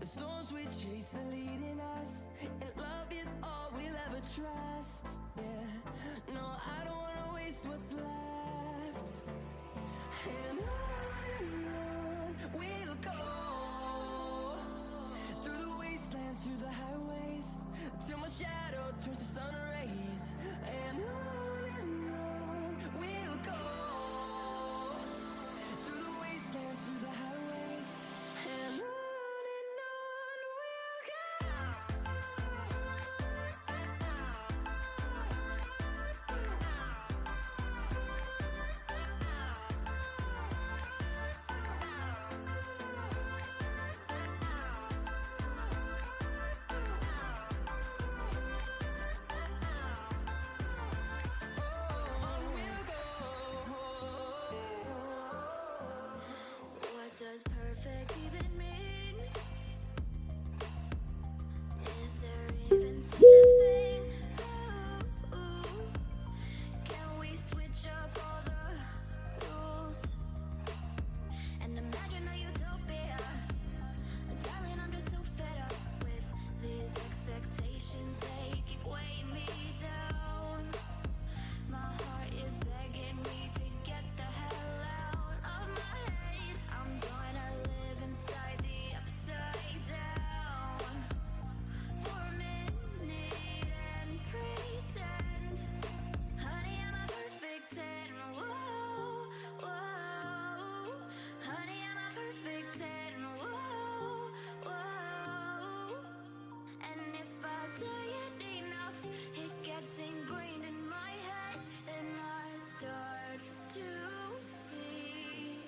storms we chase are leading us, and love is all we'll ever trust. Yeah, no, I don't wanna waste what's left. And on we'll go, through the wastelands, through the highways, till my shadow turns to sun rays. And on we'll go, through the wastelands, through the highways, and on we'll go. What does perfect even mean? Is there even such a thing? Ooh, can we switch up all the rules and imagine a utopia? Darling, I'm just so fed up with these expectations. They keep weighing me down. My heart is begging me to get the hell out of my head. I'm gonna live inside the upside down for a minute and pretend, honey, I'm a perfect 10. Whoa, whoa, honey, I'm a perfect 10. Whoa, whoa, and if I say it enough, it gets ingrained in my head, and I start to see,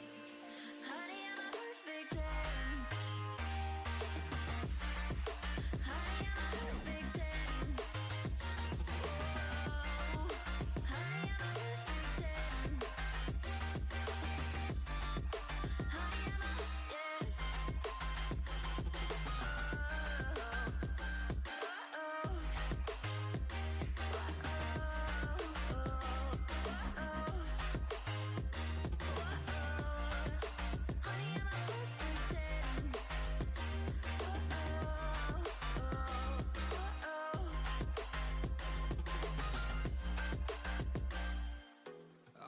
honey, I'm a perfect 10. Honey, I'm a perfect 10. Whoa, honey, I'm a perfect 10. Honey, I'm a, yeah.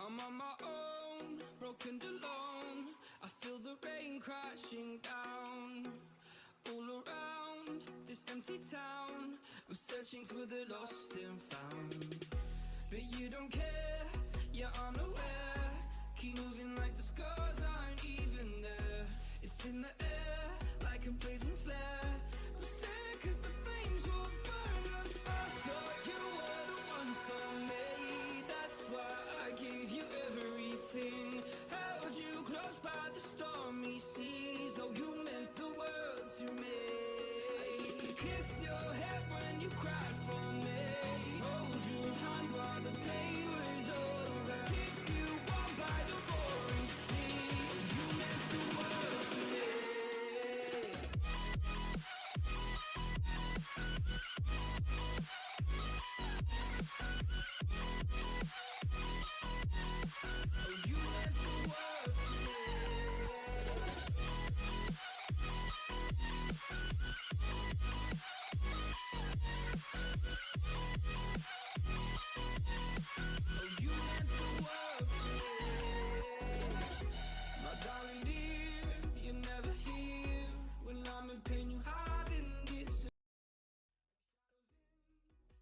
I'm on my own, broken and alone. I feel the rain crashing down all around this empty town. I'm searching for the lost and found, but you don't care, you're unaware. Keep moving like the scars aren't even there. It's in the air like a blazing flare. Don't stare 'cause the flames will burn us. I thought you were the one for me, that's why I gave you everything. Held you close by the stormy seas. Oh, you meant the world to me. I used to kiss your head when you cried for me, hold your hand while the pain was over, keep you warm by the roaring sea. You meant the world to me. Oh, you meant the world to me. Oh, you meant the world to me. My darling dear, you're never here. When I'm in pain, you hide in this.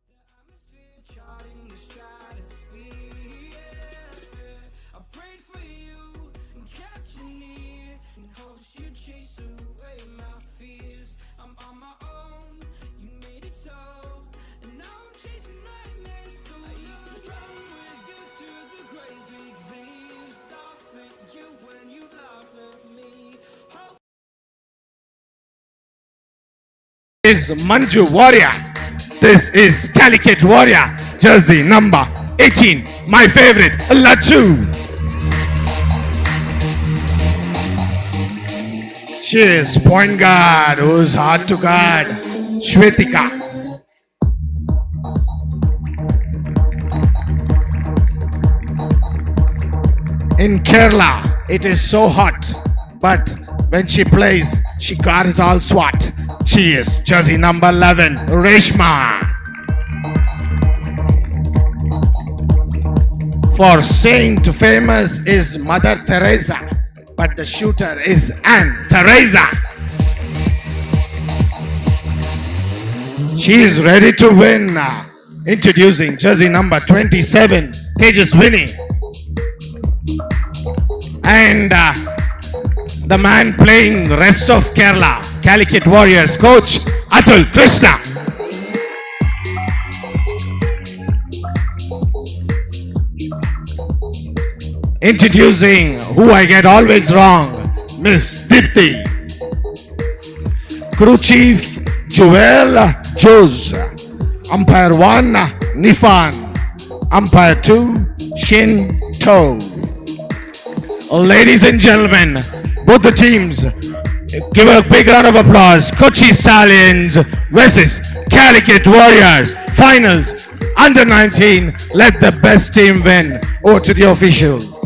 The atmosphere, charting the stratosphere. Yeah. I prayed for you and kept you near, in hopes you'd chase away my fears. I'm on my own, you made it so, and now I'm chasing nightmares too. I used to run with you through the great big leaves, laugh at you when you laugh at me. Hope is Manju Warrior. This is Calicut Warrior, jersey number 18. My favorite, Lachu. She is point guard who's hard to guard, Shwetika. In Kerala, it is so hot, but when she plays, she got it all swat. She is jersey number 11, Reshma. For Saint famous is Mother Teresa, but the shooter is Anne Teresa. She is ready to win. Introducing jersey number 27, Tejaswini. And the man playing rest of Kerala, Calicut Warriors coach, Atul Krishna. Introducing, who I get always wrong, Miss Dipti. Crew Chief, Joel Jose. Umpire 1, Nifan. Umpire 2, Shin To. Ladies and gentlemen, both the teams, give a big round of applause. Kochi Stallions versus Calicut Warriors. Finals, under 19. Let the best team win. Over to the officials.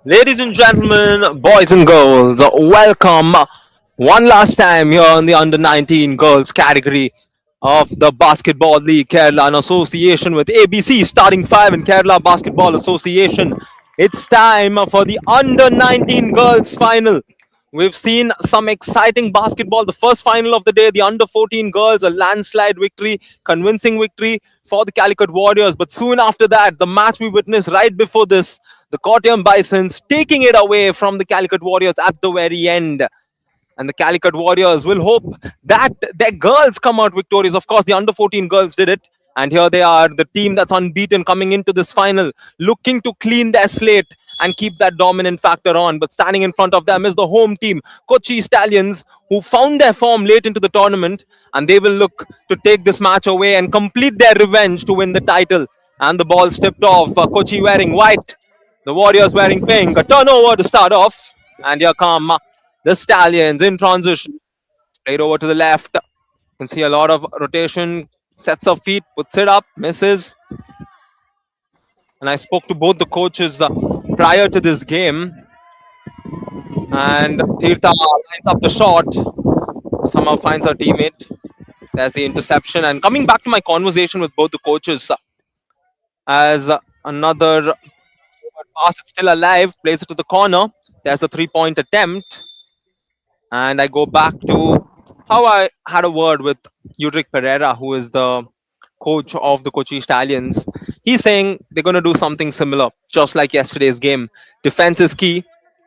Ladies and gentlemen, boys and girls, welcome one last time here on the Under 19 girls category of the Basketball League Kerala in association with ABC Starting 5 and Kerala Basketball Association. It's time for the Under 19 girls final. We've seen some exciting basketball. The first final of the day, the under 14 girls, a landslide victory, convincing victory for the Calicut Warriors. But soon after that, the match we witnessed right before this, the Kottayam Bisons taking it away from the Calicut Warriors at the very end. And the Calicut Warriors will hope that their girls come out victorious. Of course, the under 14 girls did it. And here they are, the team that's unbeaten coming into this final, looking to clean their slate and keep that dominant factor on. But standing in front of them is the home team, Kochi Stallions, who found their form late into the tournament. And they will look to take this match away and complete their revenge to win the title. And the ball tipped off. Kochi wearing white, the Warriors wearing pink. A turnover to start off. And here come the Stallions in transition. Straight over to the left. You can see a lot of rotation. Sets of feet, puts it up, misses. And I spoke to both the coaches prior to this game. And Tirtha lines up the shot. Somehow finds her teammate. There's the interception. And coming back to my conversation with both the coaches, as another pass, it's still alive, plays it to the corner. There's the 3-point attempt. And I go back to how I had a word with Udric Pereira, who is the coach of the Kochi Stallions. He's saying they're going to do something similar, just like yesterday's game. Defense is key,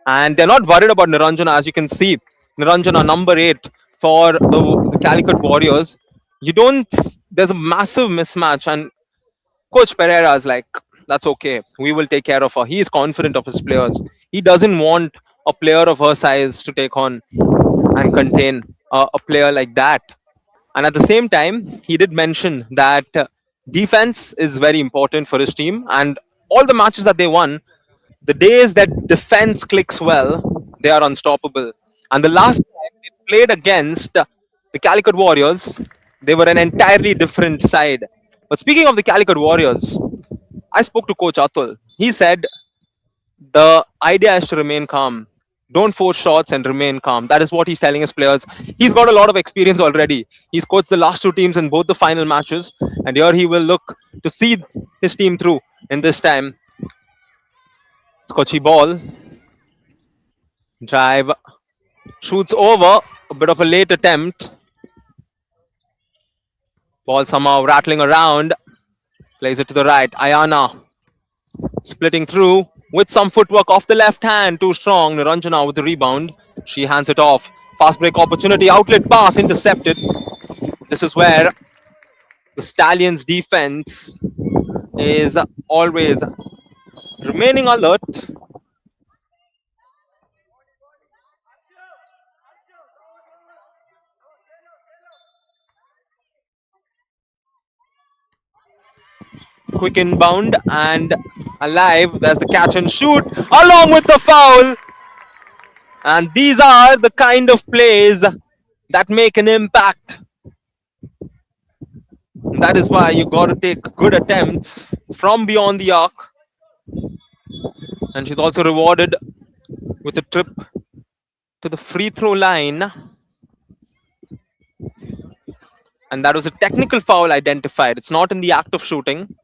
and they're not worried about Niranjana. As you can see, Niranjana, number 8 for the Calicut Warriors. There's a massive mismatch, and Coach Pereira is like, that's okay. We will take care of her. He is confident of his players. He doesn't want a player of her size to take on and contain a player like that. And at the same time, he did mention that defense is very important for his team. And all the matches that they won, the days that defense clicks well, they are unstoppable. And the last time they played against the Calicut Warriors, they were an entirely different side. But speaking of the Calicut Warriors, I spoke to Coach Atul. He said the idea is to remain calm. Don't force shots and remain calm. That is what he's telling his players. He's got a lot of experience already. He's coached the last two teams in both the final matches, and here he will look to see his team through in this time. It's Kochi ball. Drive. Shoots over. A bit of a late attempt. Ball somehow rattling around. Plays it to the right. Ayana splitting through with some footwork off the left hand. Too strong. Niranjana with the rebound. She hands it off. Fast break opportunity. Outlet pass intercepted. This is where the Stallions defense is always remaining alert. Quick inbound and alive. There's the catch and shoot along with the foul. And these are the kind of plays that make an impact. That is why you got to take good attempts from beyond the arc. And she's also rewarded with a trip to the free throw line. And that was a technical foul identified. It's not in the act of shooting.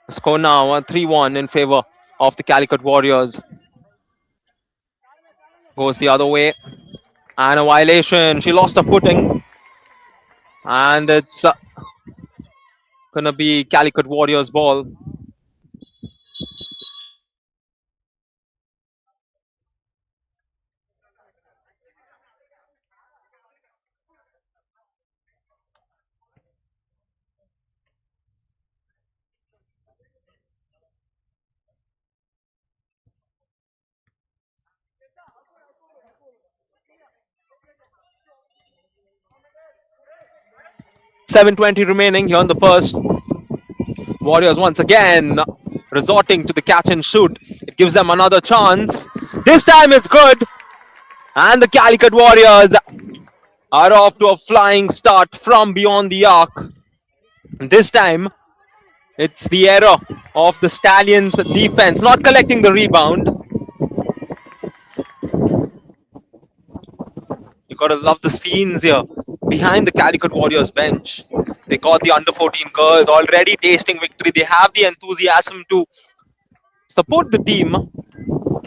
Score now 3-1 in favor of the Calicut Warriors. Goes the other way. And a violation. She lost her footing. And it's going to be Calicut Warriors ball. .720 remaining here on the first. Warriors once again resorting to the catch and shoot. It gives them another chance. This time it's good. And the Calicut Warriors are off to a flying start from beyond the arc. And this time It's the error of the Stallions defense, not collecting the rebound. You gotta love the scenes here behind the Calicut Warriors bench. They got the under 14 girls already tasting victory. They have the enthusiasm to support the team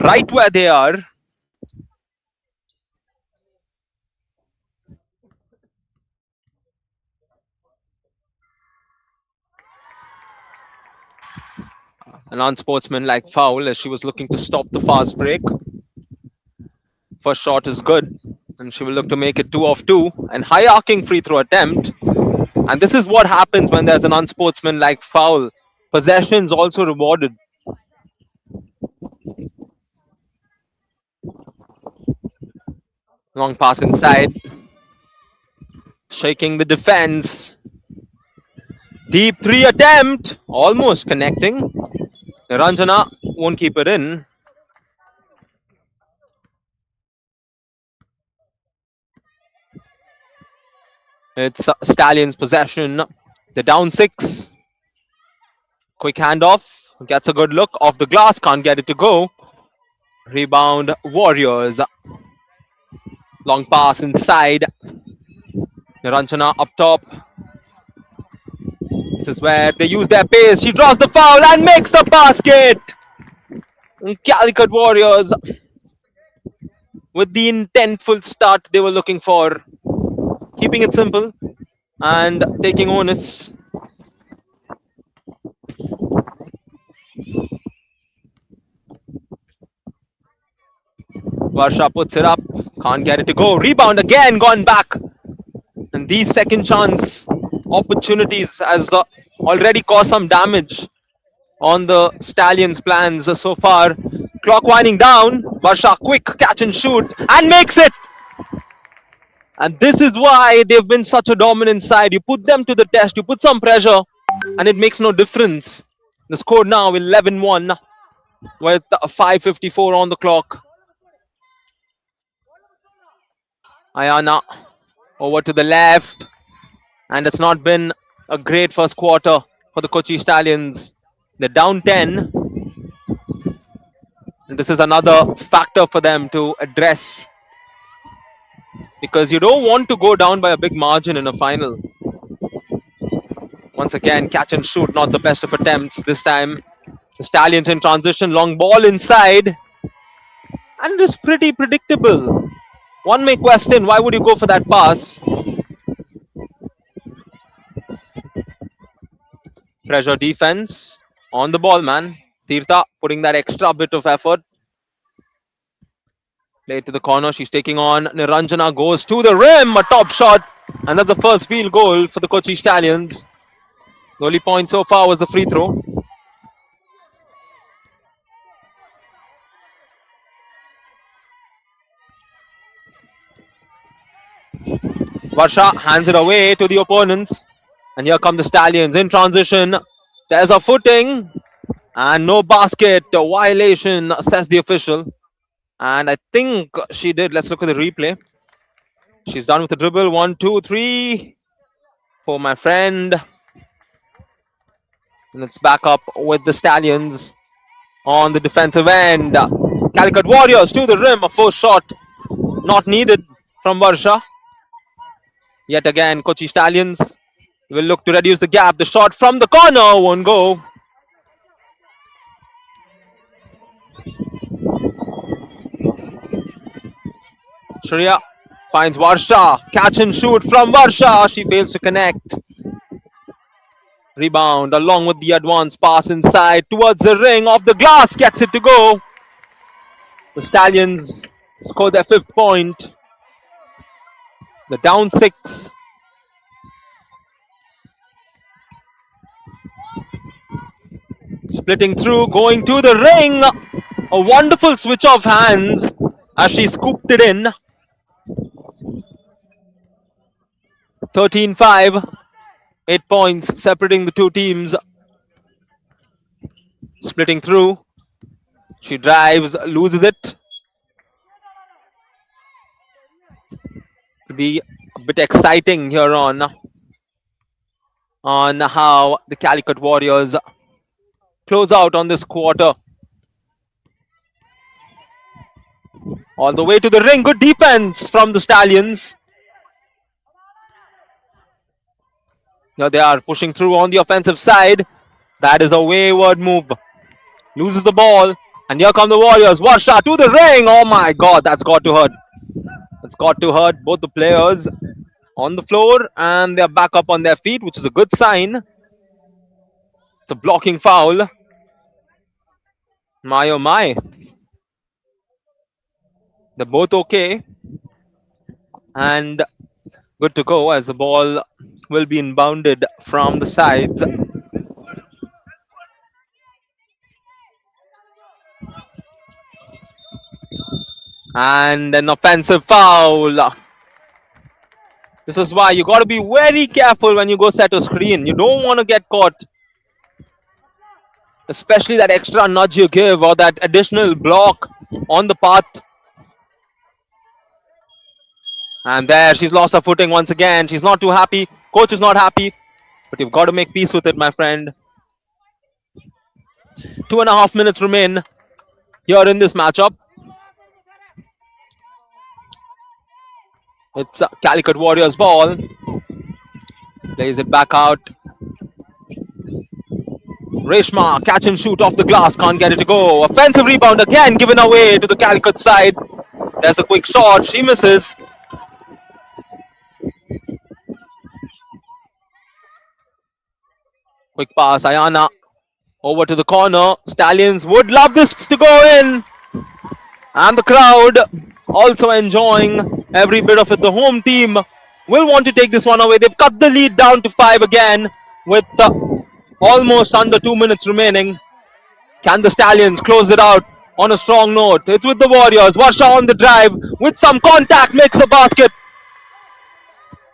right where they are. An unsportsmanlike foul as she was looking to stop the fast break. First shot is good, and she will look to make it 2 of 2. And high arcing free throw attempt. And this is what happens when there's an unsportsmanlike foul. Possessions also rewarded. Long pass inside. Shaking the defense. Deep three attempt. Almost connecting. Ranjana won't keep it in. It's Stallions possession. They're down 6. Quick handoff. Gets a good look off the glass. Can't get it to go. Rebound Warriors. Long pass inside. Ranjana up top. This is where they use their pace. She draws the foul and makes the basket. Calicut Warriors with the intentful start they were looking for. Keeping it simple and taking onus. Varsha puts it up. Can't get it to go. Rebound again. Gone back. And these second chance opportunities has already caused some damage on the Stallions' plans so far. Clock winding down. Varsha quick catch and shoot and makes it. And this is why they've been such a dominant side. You put them to the test, you put some pressure, and it makes no difference. The score now 11-1 with 5:54 on the clock. Ayana over to the left, and it's not been a great first quarter for the Kochi Stallions. They're down 10, and this is another factor for them to address because you don't want to go down by a big margin in a final. Once again, catch and shoot, not the best of attempts. This time, the Stallions in transition, long ball inside, and it is pretty predictable. One may question, why would you go for that pass? Pressure defense on the ball, man. Tirtha putting that extra bit of effort. Play to the corner. She's taking on Niranjana. Goes to the rim. A top shot. And that's the first field goal for the Kochi Stallions. The only point so far was the free throw. Varsha hands it away to the opponents. And here come the Stallions in transition. There's a footing. And no basket. A violation, says the official. And I think she did. Let's look at the replay. She's done with the dribble. 1, 2, 3 for my friend. And it's back up with the Stallions on the defensive end. Calicut Warriors to the rim. A forced shot not needed from Varsha. Yet again, Kochi Stallions will look to reduce the gap. The shot from the corner won't go. Shreya finds Varsha. Catch and shoot from Varsha. She fails to connect. Rebound along with the advance pass inside towards the ring. Off the glass. Gets it to go. The Stallions score their 5th point. They're down 6. Splitting through. Going to the ring. A wonderful switch of hands as she scooped it in. 13-5. 8 points separating the two teams. Splitting through. She drives, loses it. To be a bit exciting here on on how the Calicut Warriors close out on this quarter. All the way to the ring. Good defense from the Stallions. Here they are pushing through on the offensive side. That is a wayward move. Loses the ball. And here come the Warriors. Varsha to the ring. Oh my God, that's got to hurt. That's got to hurt both the players on the floor. And they're back up on their feet, which is a good sign. It's a blocking foul. My oh my. They're both okay. And good to go as the ball will be inbounded from the sides. And an offensive foul. This is why you got to be very careful when you go set a screen. You don't want to get caught. Especially that extra nudge you give or that additional block on the path. And there, she's lost her footing once again. She's not too happy. Coach is not happy. But you've got to make peace with it, my friend. 2.5 minutes remain here in this matchup. It's Calicut Warriors ball. Plays it back out. Reshma, catch and shoot off the glass. Can't get it to go. Offensive rebound again given away to the Calicut side. There's the quick shot. She misses. Quick pass. Ayana over to the corner. Stallions would love this to go in. And the crowd also enjoying every bit of it. The home team will want to take this one away. They've cut the lead down to 5 again with almost under 2 minutes remaining. Can the Stallions close it out on a strong note? It's with the Warriors. Varsha on the drive with some contact makes the basket.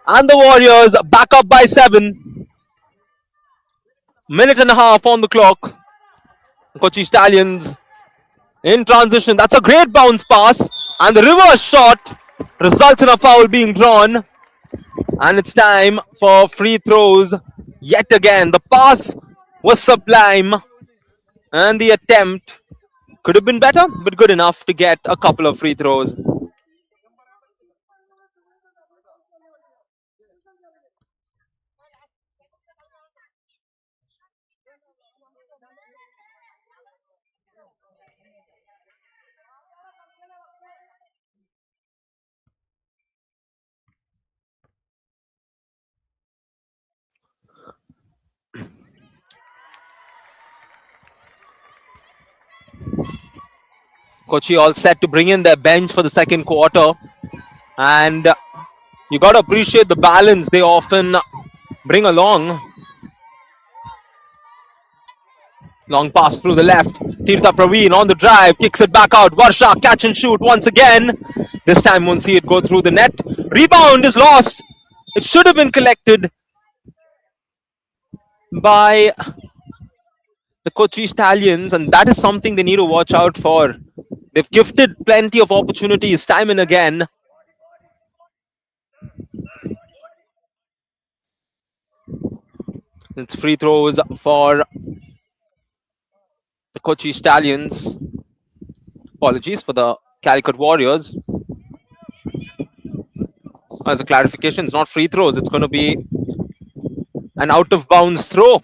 And the Warriors back up by 7. Minute and a half on the clock. Kochi Stallions in transition. That's a great bounce pass. And the reverse shot results in a foul being drawn. And it's time for free throws. Yet again, the pass was sublime. And the attempt could have been better, but good enough to get a couple of free throws. Kochi all set to bring in their bench for the second quarter. And you got to appreciate the balance they often bring along. Long pass through the left. Tirtha Praveen on the drive. Kicks it back out. Varsha catch and shoot once again. This time won't see it go through the net. Rebound is lost. It should have been collected by the Kochi Stallions. And that is something they need to watch out for. They've gifted plenty of opportunities time and again. It's free throws for the Kochi Stallions. Apologies for the Calicut Warriors. As a clarification, it's not free throws. It's going to be an out of bounds throw.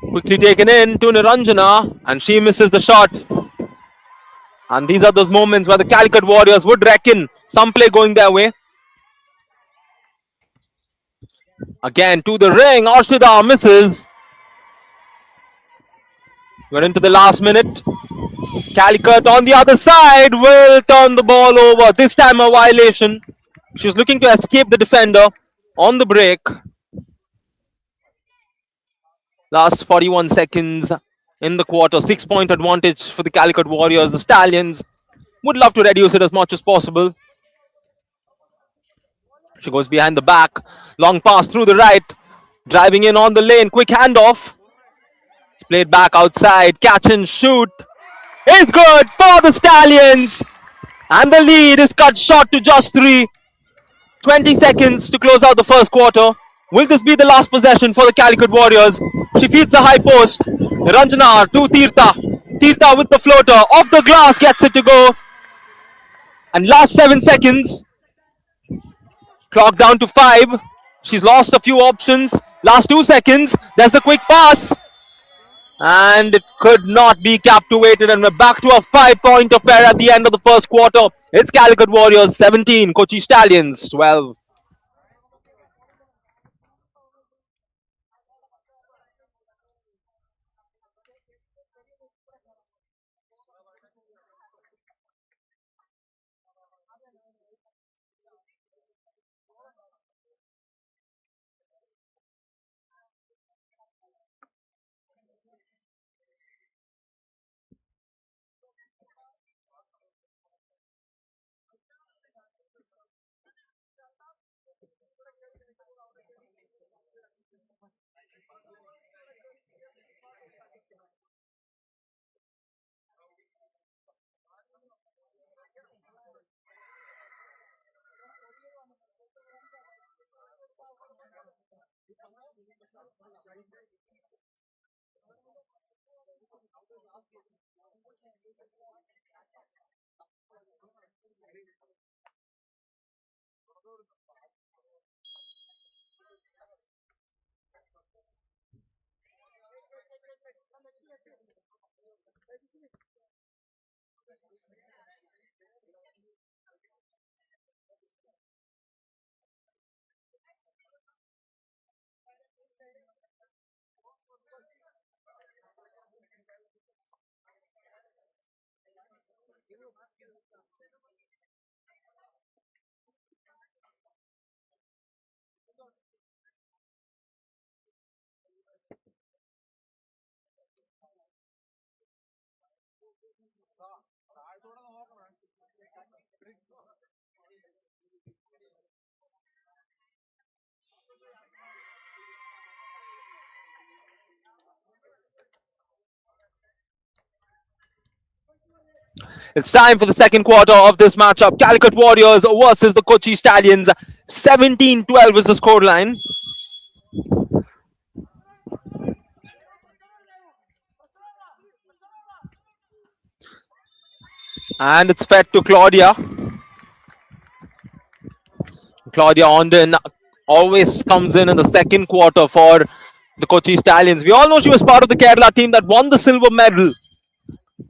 Quickly taken in to Niranjana, and she misses the shot. And these are those moments where the Calicut Warriors would reckon some play going their way. Again to the ring, Arshida misses. We're into the last minute. Calicut on the other side will turn the ball over. This time a violation. She was looking to escape the defender on the break. Last 41 seconds in the quarter. 6-point advantage for the Calicut Warriors. The Stallions would love to reduce it as much as possible. She goes behind the back. Long pass through the right. Driving in on the lane. Quick handoff. It's played back outside. Catch and shoot. is good for the Stallions. And the lead is cut short to just 3. 20 seconds to close out the first quarter. Will this be the last possession for the Calicut Warriors? She feeds the high post. Ranjana to Tirtha. Tirtha with the floater. Off the glass, gets it to go. And last 7 seconds. Clock down to 5. She's lost a few options. Last 2 seconds. There's the quick pass. And it could not be captivated. And we're back to a 5-point affair at the end of the first quarter. It's Calicut Warriors 17, Kochi Stallions 12. It's time for the second quarter of this matchup. Calicut Warriors versus the Kochi Stallions. 17-12 is the scoreline. And it's fed to Claudia. Claudia Ondin always comes in the second quarter for the Kochi Stallions. We all know she was part of the Kerala team that won the silver medal.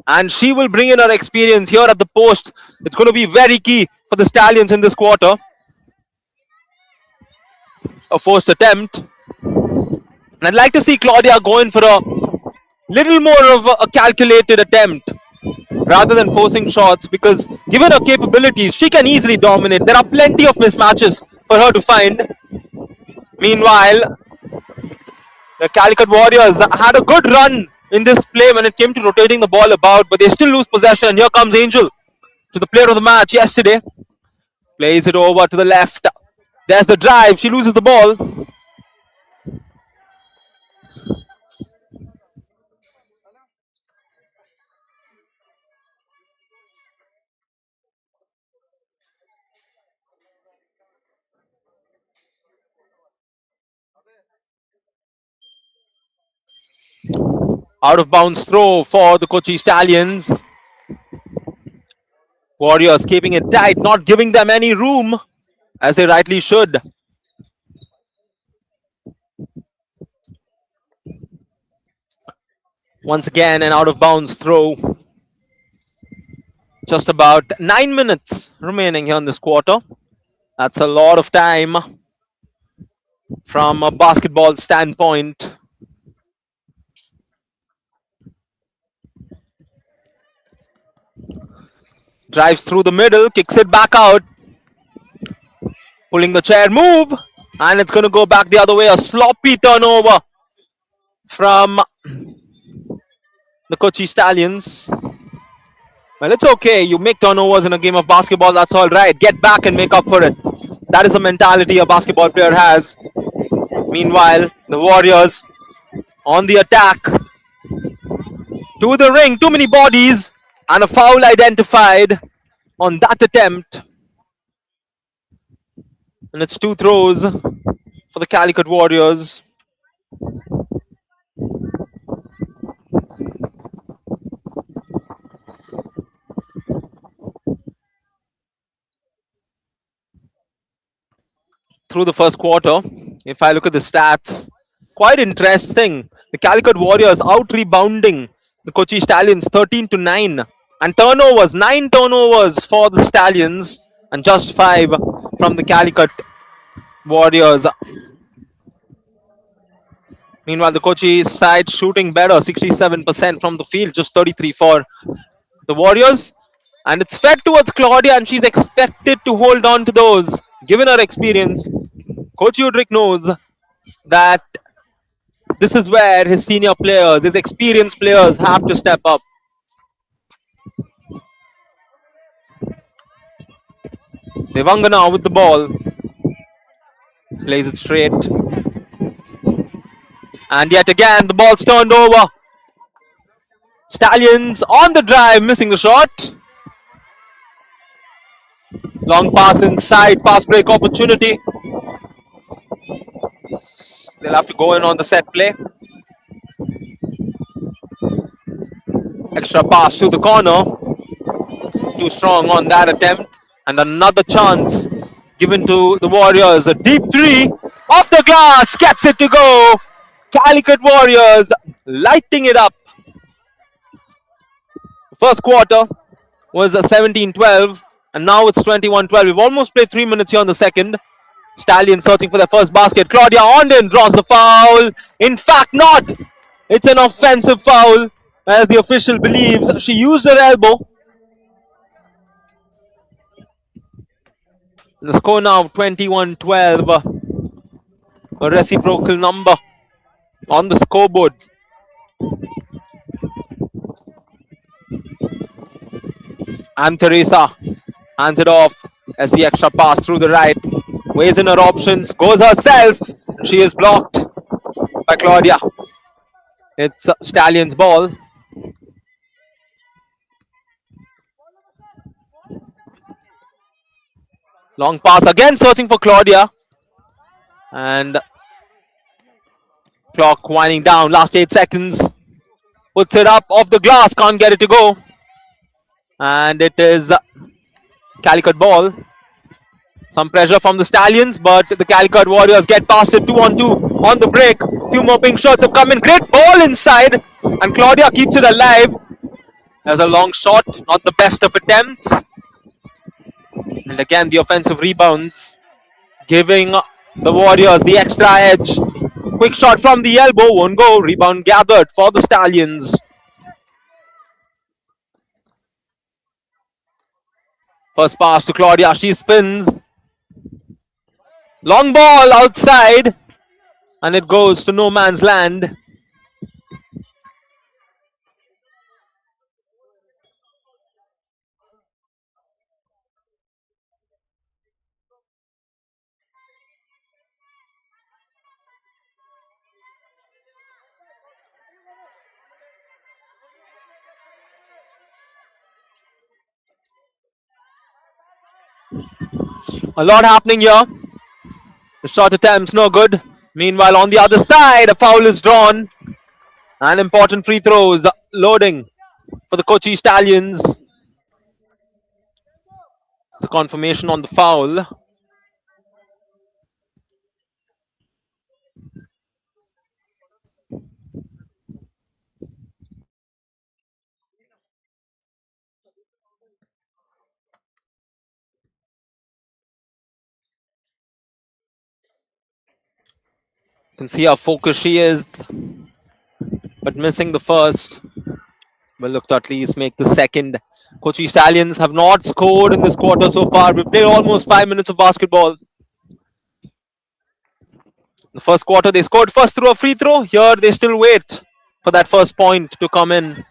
And she will bring in her experience here at the post. It's going to be very key for the Stallions in this quarter. A first attempt. And I'd like to see Claudia going for a little more of a calculated attempt rather than forcing shots, because given her capabilities, she can easily dominate. There are plenty of mismatches for her to find. Meanwhile, the Calicut Warriors had a good run in this play when it came to rotating the ball about, but they still lose possession. Here comes Angel to the player of the match yesterday. Plays it over to the left. There's the drive. She loses the ball. Out of bounds throw for the Kochi Stallions. Warriors keeping it tight, not giving them any room, as they rightly should. Once again, an out of bounds throw. Just about 9 minutes remaining here in this quarter. That's a lot of time from a basketball standpoint. Drives through the middle, kicks it back out. Pulling the chair move. And it's going to go back the other way. A sloppy turnover from the Kochi Stallions. Well, it's okay. You make turnovers in a game of basketball. That's all right. Get back and make up for it. That is the mentality a basketball player has. Meanwhile, the Warriors on the attack. To the ring. Too many bodies. And a foul identified on that attempt. And it's 2 throws for the Calicut Warriors. Through the first quarter, if I look at the stats, quite interesting. The Calicut Warriors out rebounding the Kochi Stallions 13-9, and turnovers, 9 turnovers for the Stallions and just 5 from the Calicut Warriors. Meanwhile, the Kochi side shooting better, 67% from the field, just 33 for the Warriors. And it's fed towards Claudia, and she's expected to hold on to those. Given her experience, Coach Udrick knows that this is where his senior players, his experienced players have to step up. Devangana with the ball. Plays it straight. And yet again, the ball's turned over. Stallions on the drive, missing the shot. Long pass inside, fast break opportunity. They'll have to go in on the set play. Extra pass to the corner. Too strong on that attempt. And another chance given to the Warriors. A deep 3 off the glass, gets it to go. Calicut Warriors lighting it up. The first quarter was a 17-12, and now it's 21-12. We've almost played 3 minutes here on the second. Stallions searching for their first basket. Claudia Onden draws the foul. In fact, not. It's an offensive foul, as the official believes she used her elbow. The score now 21-12. A reciprocal number on the scoreboard. And Teresa hands it off as the extra pass through the right. Weighs in her options, goes herself. She is blocked by Claudia. It's Stallions' ball. Long pass again, searching for Claudia. And clock winding down, last 8 seconds. Puts it up off the glass, can't get it to go. And it is Calicut ball. Some pressure from the Stallions, but the Calicut Warriors get past it 2-on-2 on the break. Few more pink shots have come in. Great ball inside, and Claudia keeps it alive. There's a long shot, not the best of attempts. And again, the offensive rebounds, giving the Warriors the extra edge. Quick shot from the elbow, won't go. Rebound gathered for the Stallions. First pass to Claudia, she spins. Long ball outside, and it goes to no man's land. A lot happening here. The shot attempts no good. Meanwhile, on the other side, a foul is drawn. And important free throws loading for the Kochi Stallions. It's a confirmation on the foul. You can see how focused she is, but missing the first. Will look to at least make the second. Kochi Stallions have not scored in this quarter so far. We played almost 5 minutes of basketball. The first quarter, they scored first through a free throw. Here, they still wait for that first point to come in.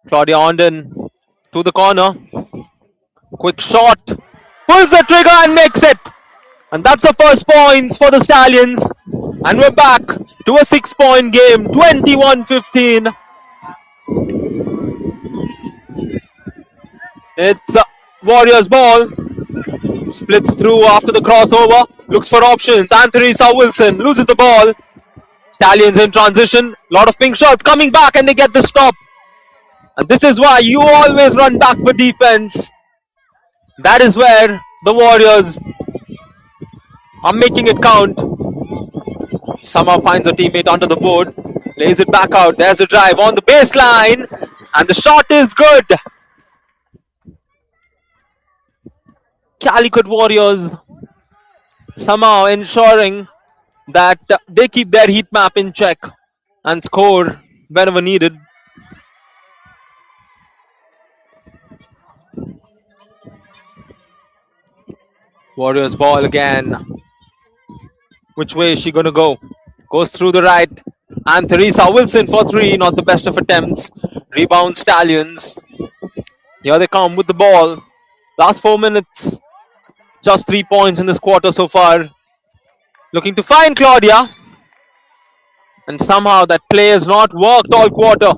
Claudia Onden to the corner. Quick shot. Pulls the trigger and makes it. And that's the first points for the Stallions. And we're back to a 6-point game. 21-15. It's Warriors ball. Splits through after the crossover. Looks for options. Anthony Wilson loses the ball. Stallions in transition. Lot of pink shots coming back and they get the stop. And this is why you always run back for defense. That is where the Warriors are making it count. Somehow finds a teammate onto the board. Lays it back out. There's a drive on the baseline. And the shot is good. Calicut Warriors somehow ensuring that they keep their heat map in check and score whenever needed. Warriors ball again. Which way is she going to go? Goes through the right. And Teresa Wilson for three. Not the best of attempts. Rebound Stallions. Here they come with the ball. Last 4 minutes. Just 3 points in this quarter so far. Looking to find Claudia. And somehow that play has not worked all quarter.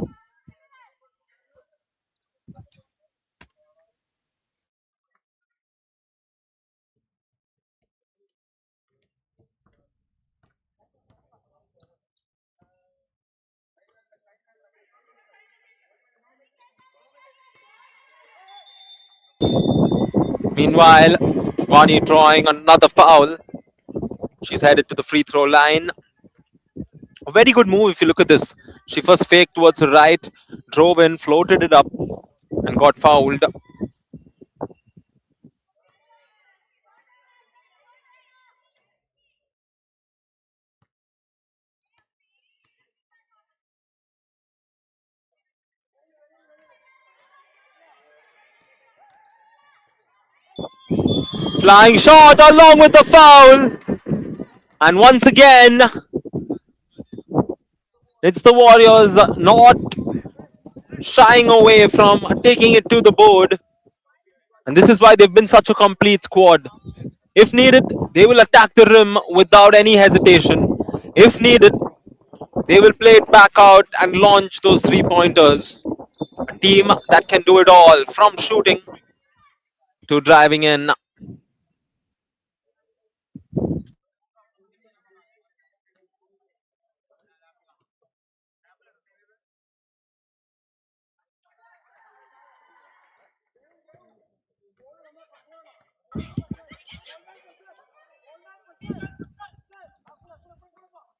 Meanwhile, Vani drawing another foul. She's headed to the free throw line. A very good move if you look at this. She first faked towards the right, drove in, floated it up, and got fouled. Flying shot along with the foul. And once again, it's the Warriors not shying away from taking it to the board. And this is why they've been such a complete squad. If needed, they will attack the rim without any hesitation. If needed, they will play it back out and launch those three-pointers. A team that can do it all, from shooting to driving in.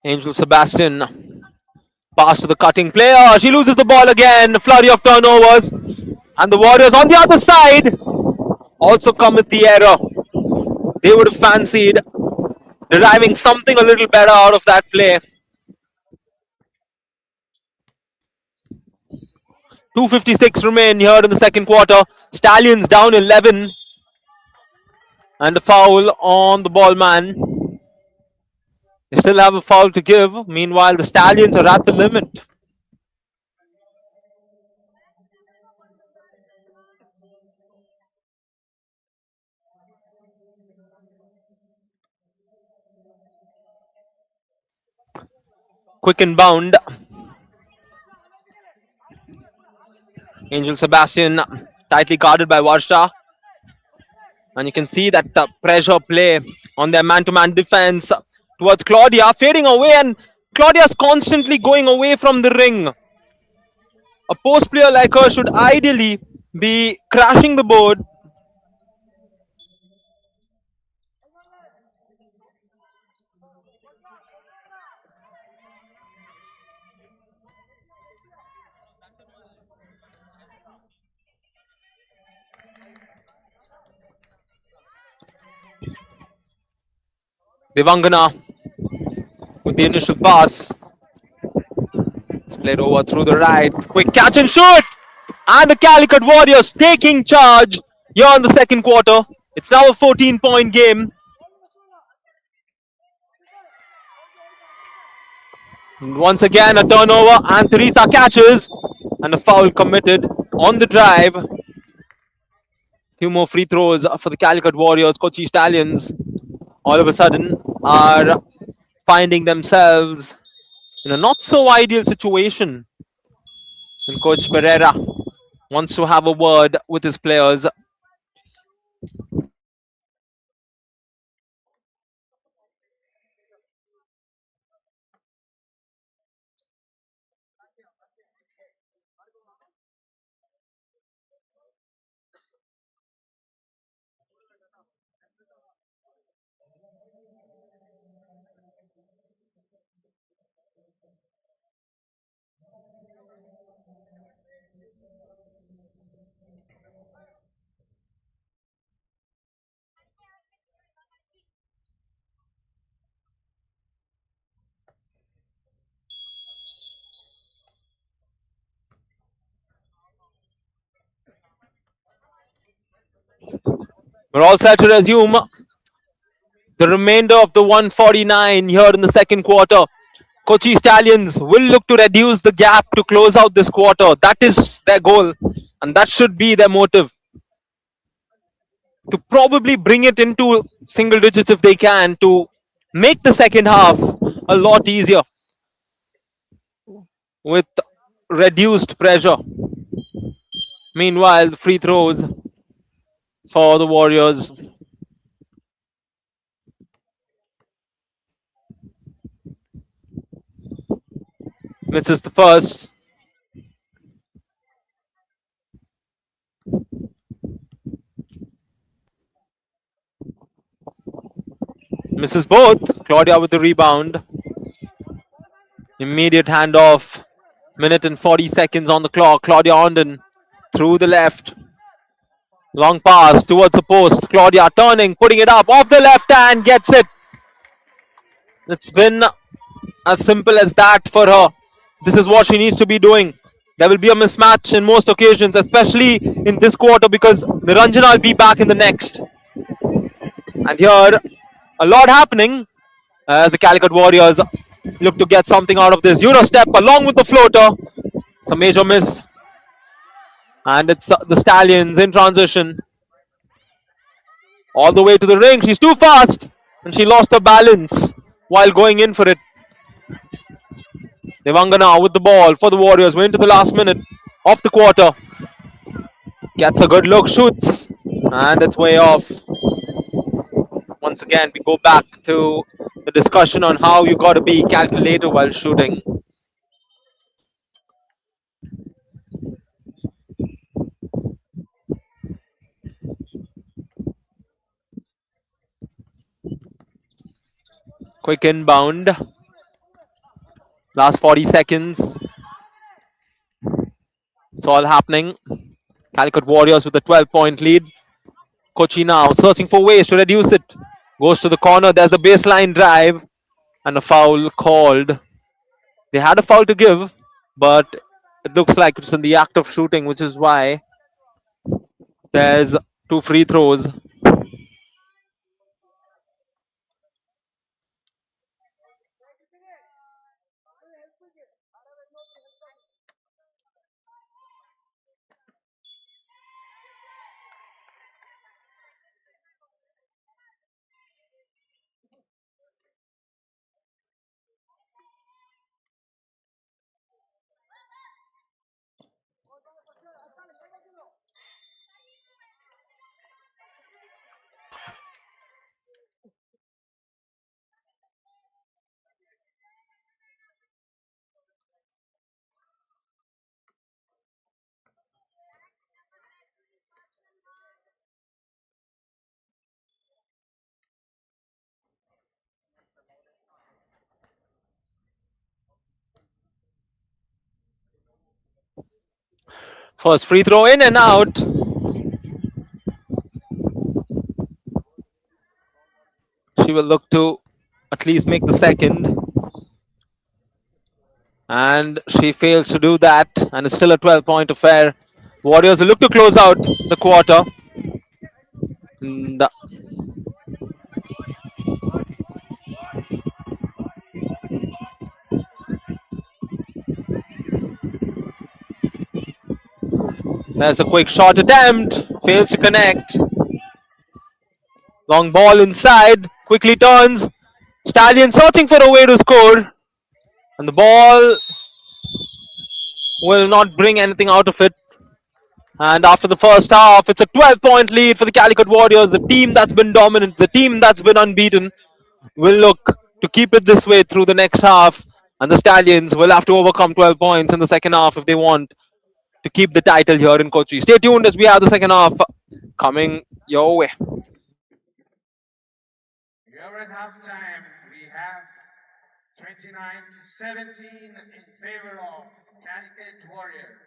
Angel Sebastian pass to the cutting player. She loses the ball again. Flurry of turnovers. And the Warriors on the other side also commit the error. They would have fancied deriving something a little better out of that play. 2:56 remain here in the second quarter. Stallions down 11. And a foul on the ball man. They still have a foul to give. Meanwhile, the Stallions are at the limit. Quick and bound. Angel Sebastian tightly guarded by Varsha. And you can see that pressure play on their man-to-man defense towards Claudia, fading away, and Claudia's constantly going away from the ring. A post player like her should ideally be crashing the board. Devangana with the initial pass. It's played over through the right. Quick catch and shoot! And the Calicut Warriors taking charge here in the second quarter. It's now a 14-point game. And once again, a turnover, and Teresa catches. And a foul committed on the drive. Few more free throws for the Calicut Warriors. Kochi Stallions all of a sudden are finding themselves in a not so ideal situation. And Coach Pereira wants to have a word with his players. We're all set to resume the remainder of the 149 here in the second quarter. Kochi Stallions will look to reduce the gap to close out this quarter. That is their goal, and that should be their motive. To probably bring it into single digits if they can, to make the second half a lot easier with reduced pressure. Meanwhile, the free throws for the Warriors. Misses the first. Misses both. Claudia with the rebound. Immediate handoff. Minute and 40 seconds on the clock. Claudia Onden through the left. Long pass towards the post. Claudia turning, putting it up off the left hand, gets it. It's been as simple as that for her. This is what she needs to be doing. There will be a mismatch in most occasions, especially in this quarter, because Niranjana will be back in the next. And here, a lot happening as the Calicut Warriors look to get something out of this. Euro step along with the floater. It's a major miss. And it's the Stallions in transition. All the way to the ring. She's too fast. And she lost her balance while going in for it. Devangana with the ball for the Warriors. We're into the last minute of the quarter. Gets a good look, shoots. And it's way off. Once again, we go back to the discussion on how you got to be calculated while shooting. Quick inbound. Last 40 seconds. It's all happening. Calicut Warriors with a 12-point lead. Kochi now searching for ways to reduce it. Goes to the corner. There's the baseline drive. And a foul called. They had a foul to give, but it looks like it's in the act of shooting, which is why there's two free throws. First free throw in and out. She will look to at least make the second. And she fails to do that. And it's still a 12-point affair. Warriors will look to close out the quarter. And there's a quick shot attempt. Fails to connect. Long ball inside. Quickly turns. Stallion searching for a way to score. And the ball will not bring anything out of it. And after the first half, it's a 12-point lead for the Calicut Warriors, the team that's been dominant, the team that's been unbeaten. Will look to keep it this way through the next half, and the Stallions will have to overcome 12 points in the second half if they want to keep the title here in Kochi. Stay tuned as we have the second half coming your way. Here at halftime, we have 29 to 17 in favor of Calicut Warrior.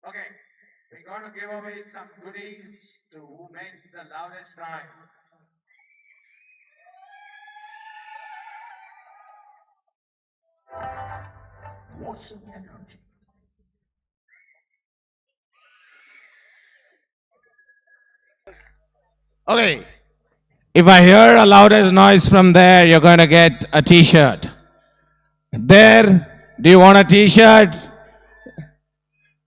Okay, we're gonna give away some goodies to who makes the loudest noise. What's some energy? Okay, if I hear a loudest noise from there, you're going to get a t-shirt. There, do you want a t-shirt?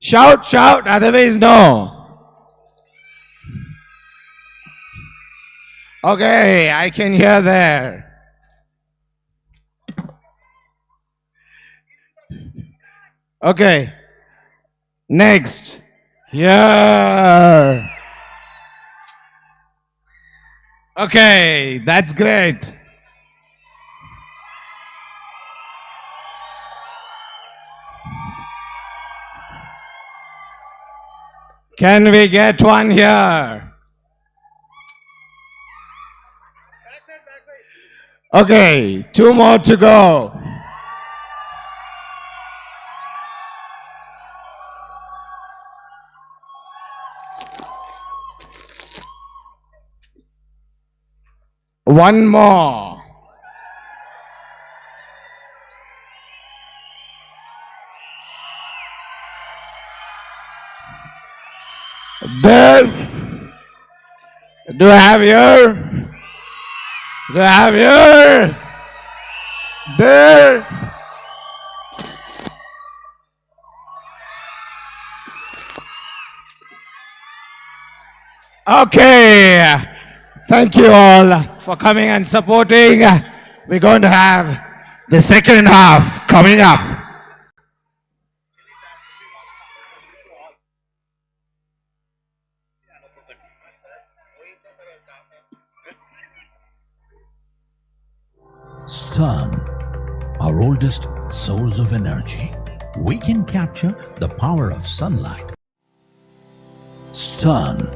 Shout, shout, otherwise no. Okay, I can hear there. Okay, next. Here. Okay, that's great. Can we get one here? Okay, two more to go. One more. There. Do I have here? Do I have here? There. Okay. Thank you all for coming and supporting. We're going to have the second half coming up. Sun, our oldest source of energy. We can capture the power of sunlight. Sun,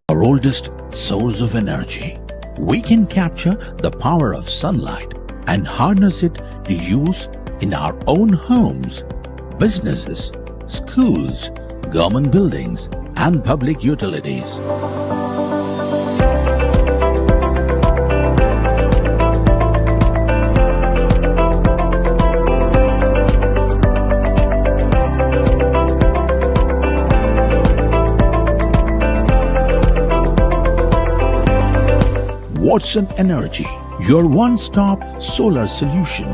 our oldest source of energy. We can capture the power of sunlight and harness it to use in our own homes, businesses, schools, government buildings, and public utilities. Watson Energy, your one-stop solar solution.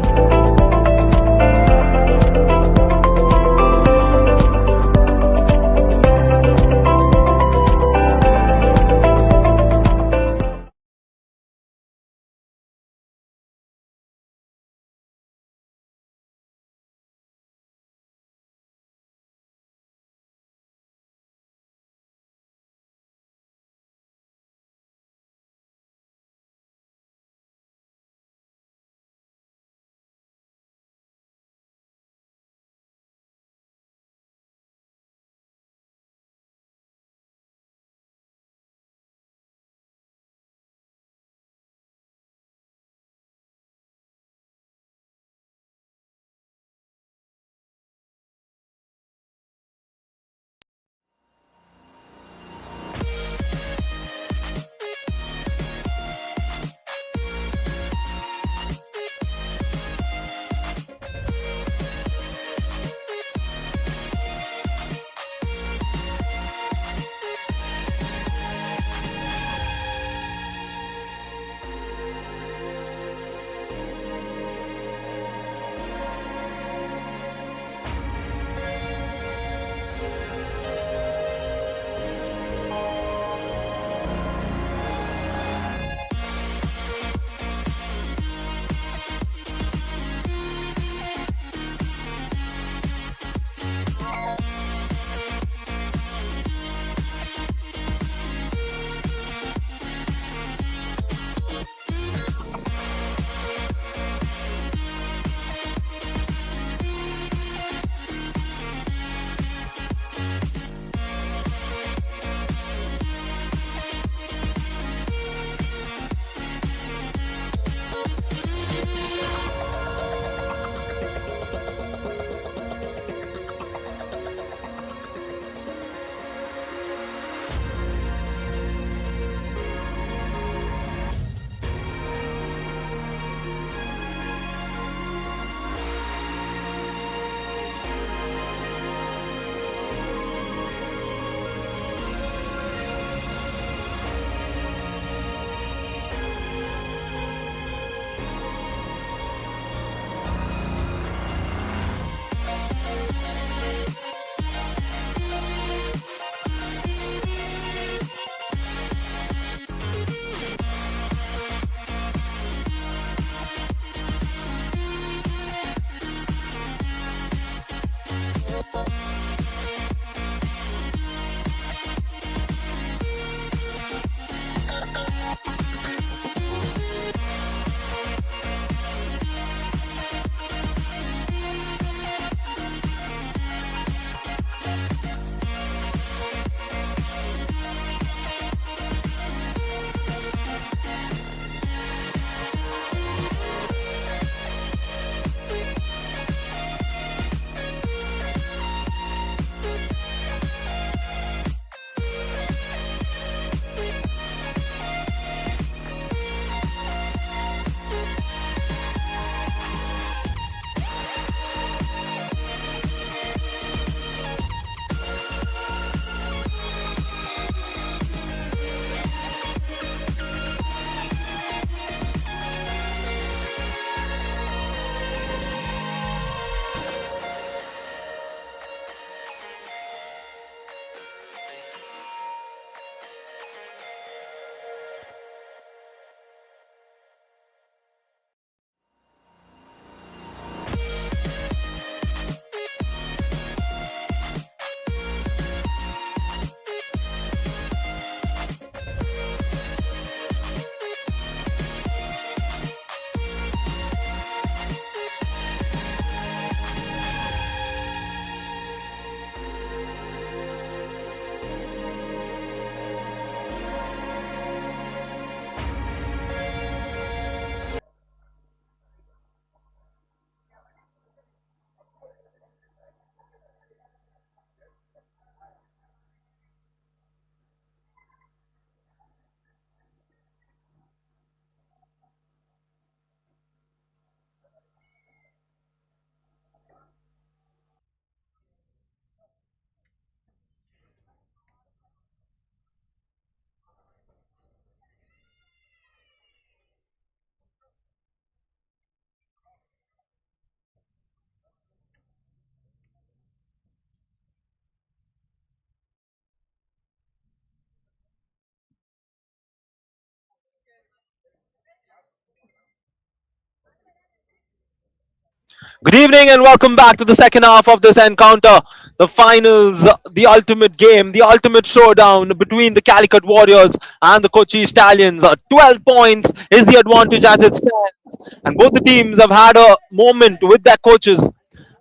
Good evening and welcome back to the second half of this encounter. The finals, the ultimate game, the ultimate showdown between the Calicut Warriors and the Kochi Stallions. 12 points is the advantage as it stands. And both the teams have had a moment with their coaches.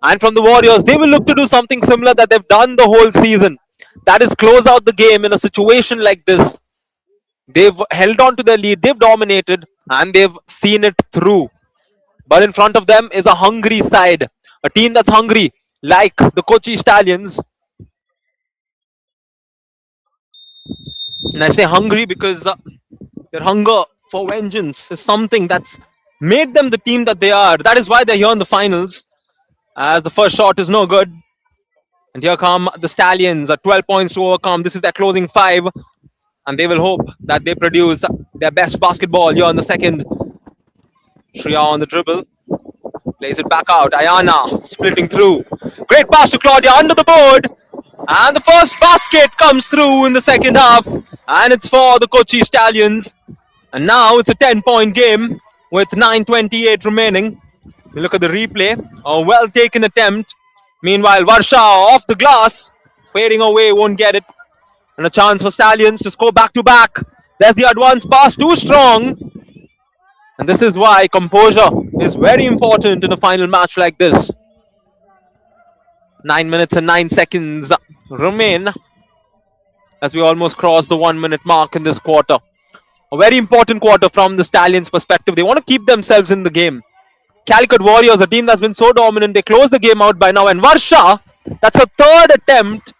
And from the Warriors, they will look to do something similar that they've done the whole season. That is close out the game in a situation like this. They've held on to their lead, they've dominated, and they've seen it through. But in front of them is a hungry side, a team that's hungry, like the Kochi Stallions. And I say hungry because their hunger for vengeance is something that's made them the team that they are. That is why they're here in the finals, as the first shot is no good. And here come the Stallions, 12 points to overcome. This is their closing five, and they will hope that they produce their best basketball here in the second. Shreya on the dribble. Plays it back out. Ayana splitting through. Great pass to Claudia under the board. And the first basket comes through in the second half. And it's for the Kochi Stallions. And now it's a 10-point game with 9:28 remaining. We look at the replay. A well taken attempt. Meanwhile, Varsha off the glass. Fading away, won't get it. And a chance for Stallions to score back to back. There's the advance pass, too strong. And this is why composure is very important in a final match like this. 9 minutes and 9 seconds remain as we almost cross the 1 minute mark in this quarter. A very important quarter from the Stallions' perspective. They want to keep themselves in the game. Calicut Warriors, a team that's been so dominant, they close the game out by now. And Varsha, that's her third attempt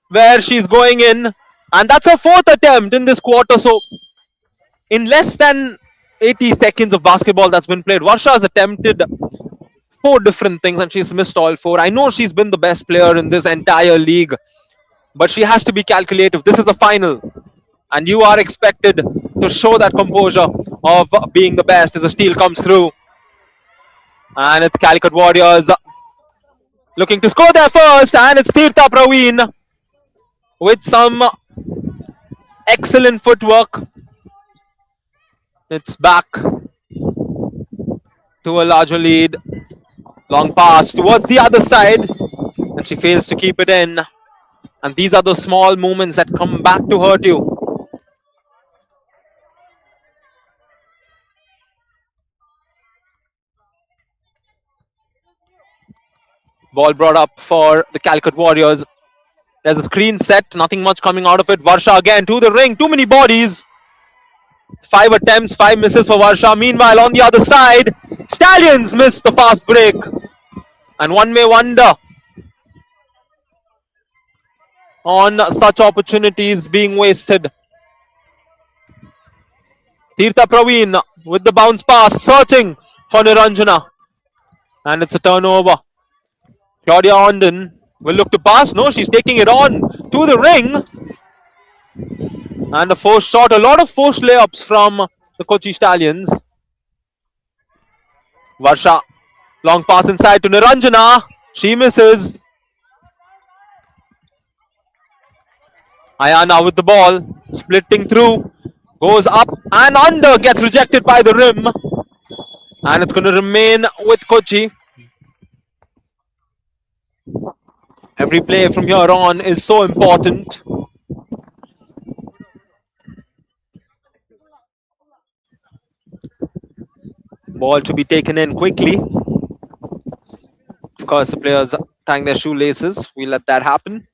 where she's going in. And that's her fourth attempt in this quarter. So in less than 80 seconds of basketball that's been played, Varsha has attempted four different things and she's missed all four. I know she's been the best player in this entire league, but she has to be calculative. This is the final, and you are expected to show that composure of being the best as a steal comes through. And it's Calicut Warriors looking to score there first, and it's Tirtha Praveen with some excellent footwork. It's back to a larger lead. Long pass towards the other side, and she fails to keep it in. And these are the small moments that come back to hurt you. Ball brought up for the Calicut Warriors. There's a screen set, nothing much coming out of it. Varsha again to the ring, too many bodies. 5 attempts, 5 misses for Varsha. Meanwhile, on the other side, Stallions miss the fast break. And one may wonder on such opportunities being wasted. Tirtha Praveen with the bounce pass, searching for Niranjana. And it's a turnover. Claudia Onden will look to pass. No, she's taking it on to the ring. And a forced shot. A lot of forced layups from the Kochi Stallions. Varsha. Long pass inside to Niranjana. She misses. Ayana with the ball. Splitting through. Goes up and under. Gets rejected by the rim. And it's going to remain with Kochi. Every play from here on is so important. Ball to be taken in quickly. Of course, the players tying their shoelaces. We let that happen.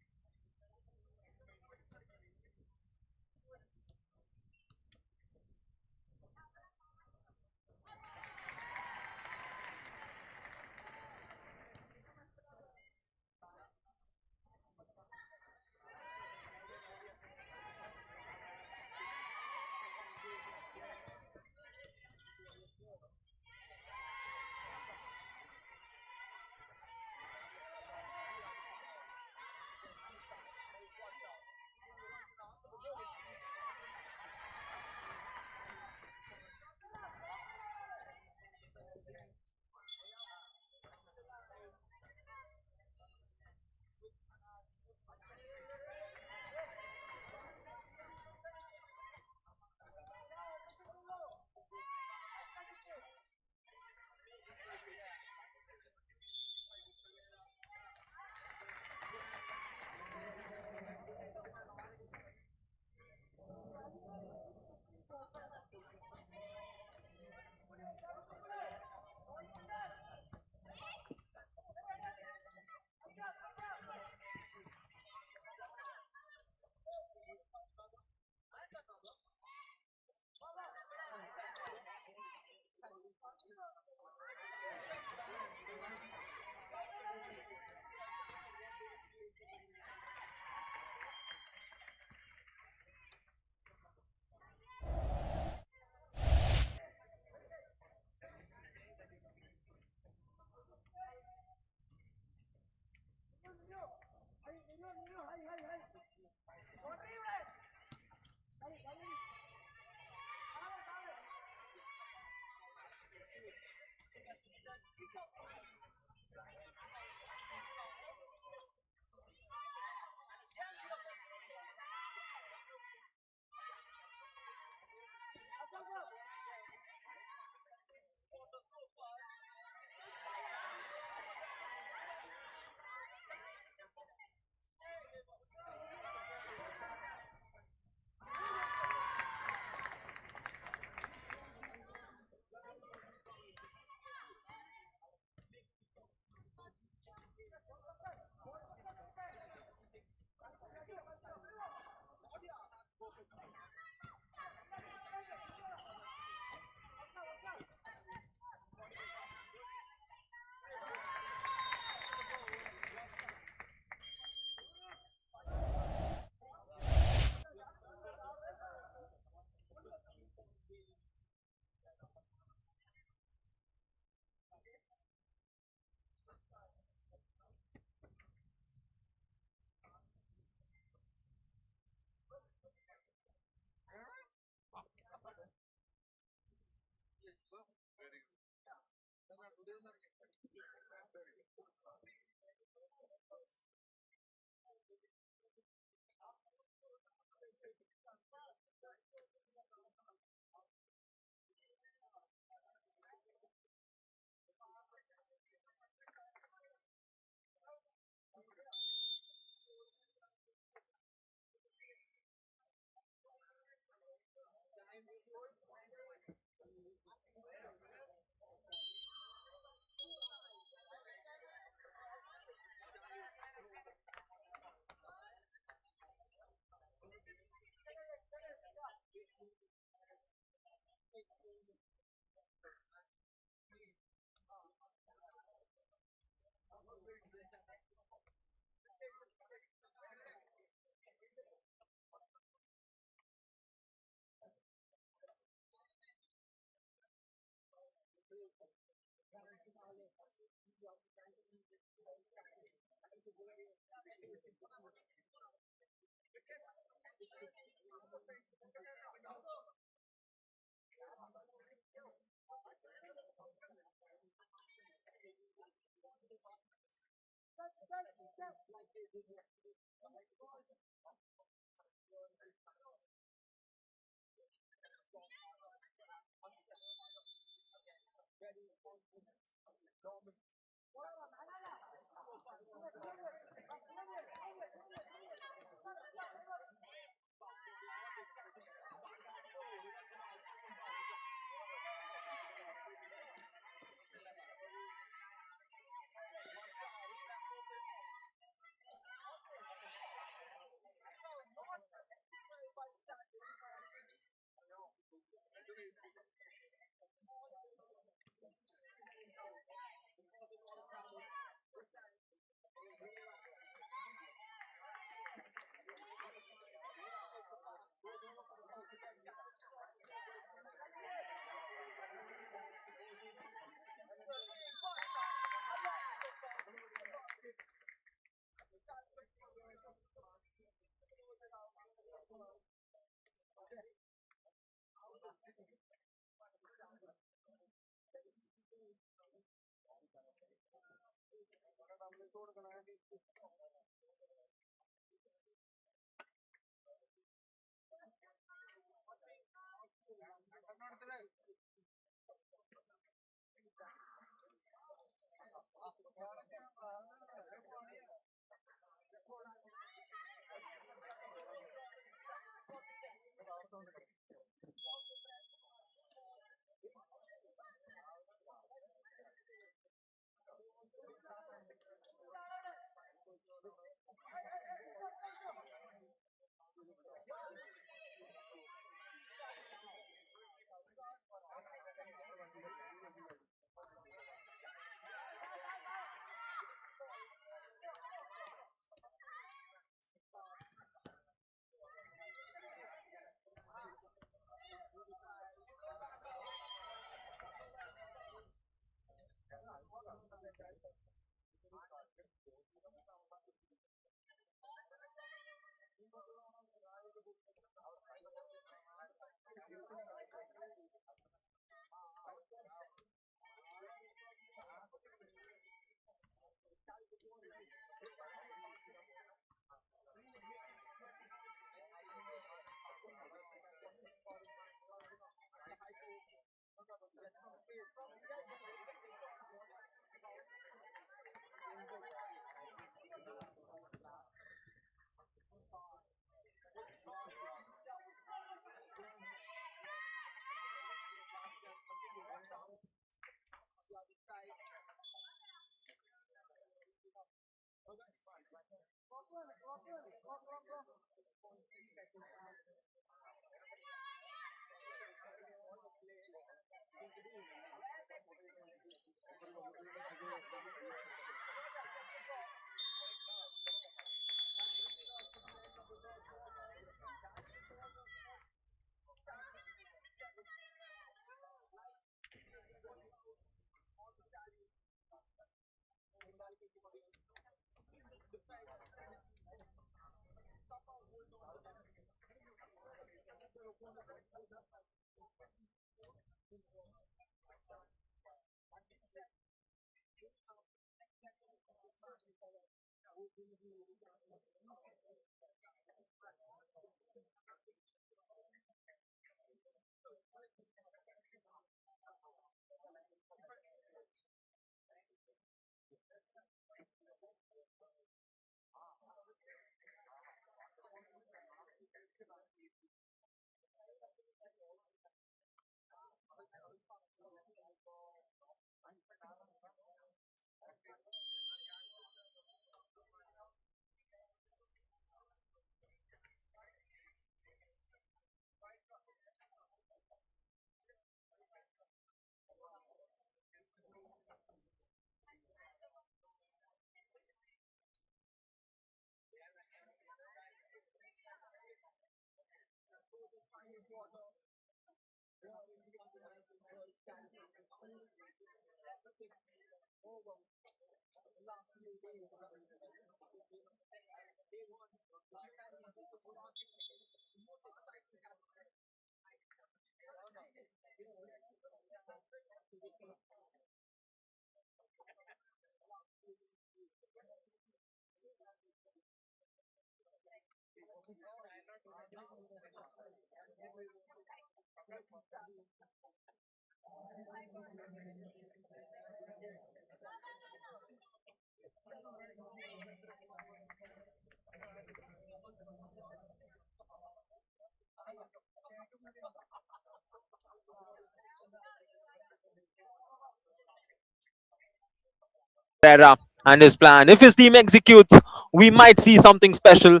Pereira and his plan. If his team executes, we might see something special.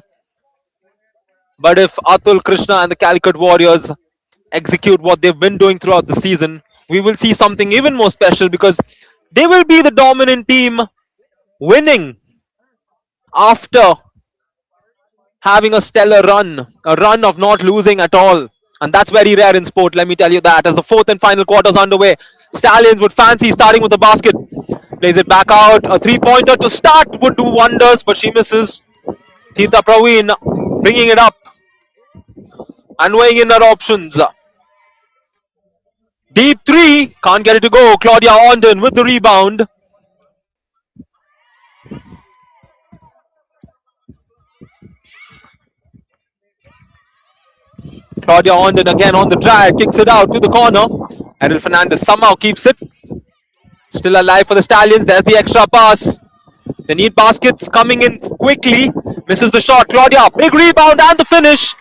But if Atul Krishna and the Calicut Warriors execute what they've been doing throughout the season, we will see something even more special because they will be the dominant team winning after having a run of not losing at all. And that's very rare in sport, let me tell you that. As the fourth and final quarter is underway, Stallions would fancy starting with the basket. Plays it back out. A three-pointer to start would do wonders, but she misses. Tirtha Praveen bringing it up and weighing in her options. Deep three, can't get it to go. Claudia Ondon with the rebound. Claudia Ondon again on the drive, kicks it out to the corner. Errol Fernandez somehow keeps it. Still alive for the Stallions. There's the extra pass. They need baskets coming in quickly. Misses the shot. Claudia, big rebound and the finish.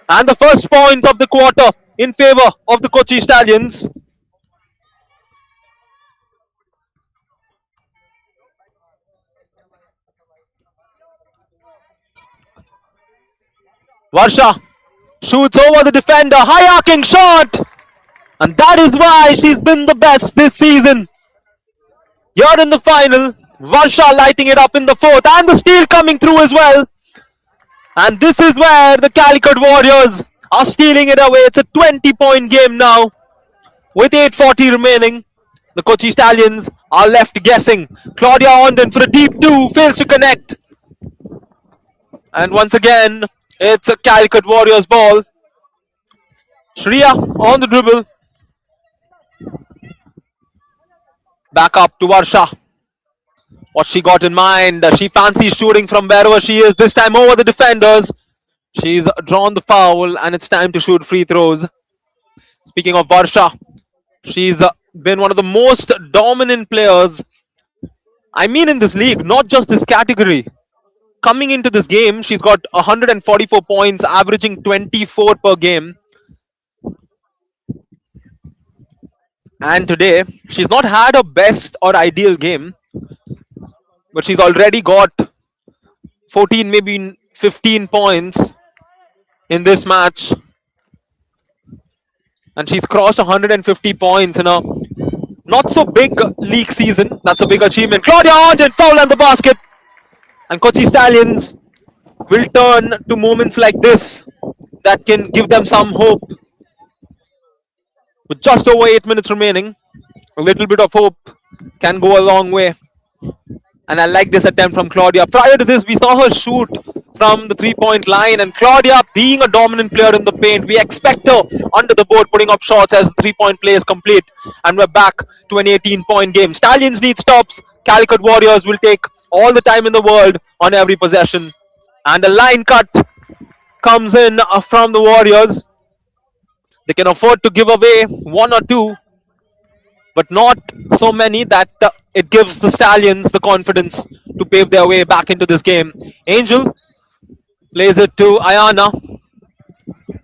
And the first point of the quarter in favor of the Kochi Stallions. Varsha shoots over the defender. High arcing shot. And that is why she's been the best this season. Here in the final, Varsha lighting it up in the fourth. And the steal coming through as well. And this is where the Calicut Warriors are stealing it away. It's a 20-point game now. With 8:40 remaining, the Kochi Stallions are left guessing. Claudia Ondon for a deep two, fails to connect. And once again, it's a Calicut Warriors ball. Shreya on the dribble. Back up to Varsha. What she got in mind, she fancies shooting from wherever she is, this time over the defenders. She's drawn the foul and it's time to shoot free throws. Speaking of Varsha, she's been one of the most dominant players, I mean in this league, not just this category. Coming into this game, she's got 144 points, averaging 24 per game. And today, she's not had a best or ideal game, but she's already got 14, maybe 15 points in this match. And she's crossed 150 points in a not so big league season. That's a big achievement. Claudia Ondon foul on the basket. And Kochi Stallions will turn to moments like this that can give them some hope. With just over 8 minutes remaining, a little bit of hope can go a long way. And I like this attempt from Claudia. Prior to this, we saw her shoot from the three-point line. And Claudia, being a dominant player in the paint, we expect her under the board putting up shots as the three-point play is complete. And we're back to an 18-point game. Stallions need stops. Calicut Warriors will take all the time in the world on every possession. And a line cut comes in from the Warriors. They can afford to give away one or two, but not so many that it gives the Stallions the confidence to pave their way back into this game. Angel plays it to Ayana.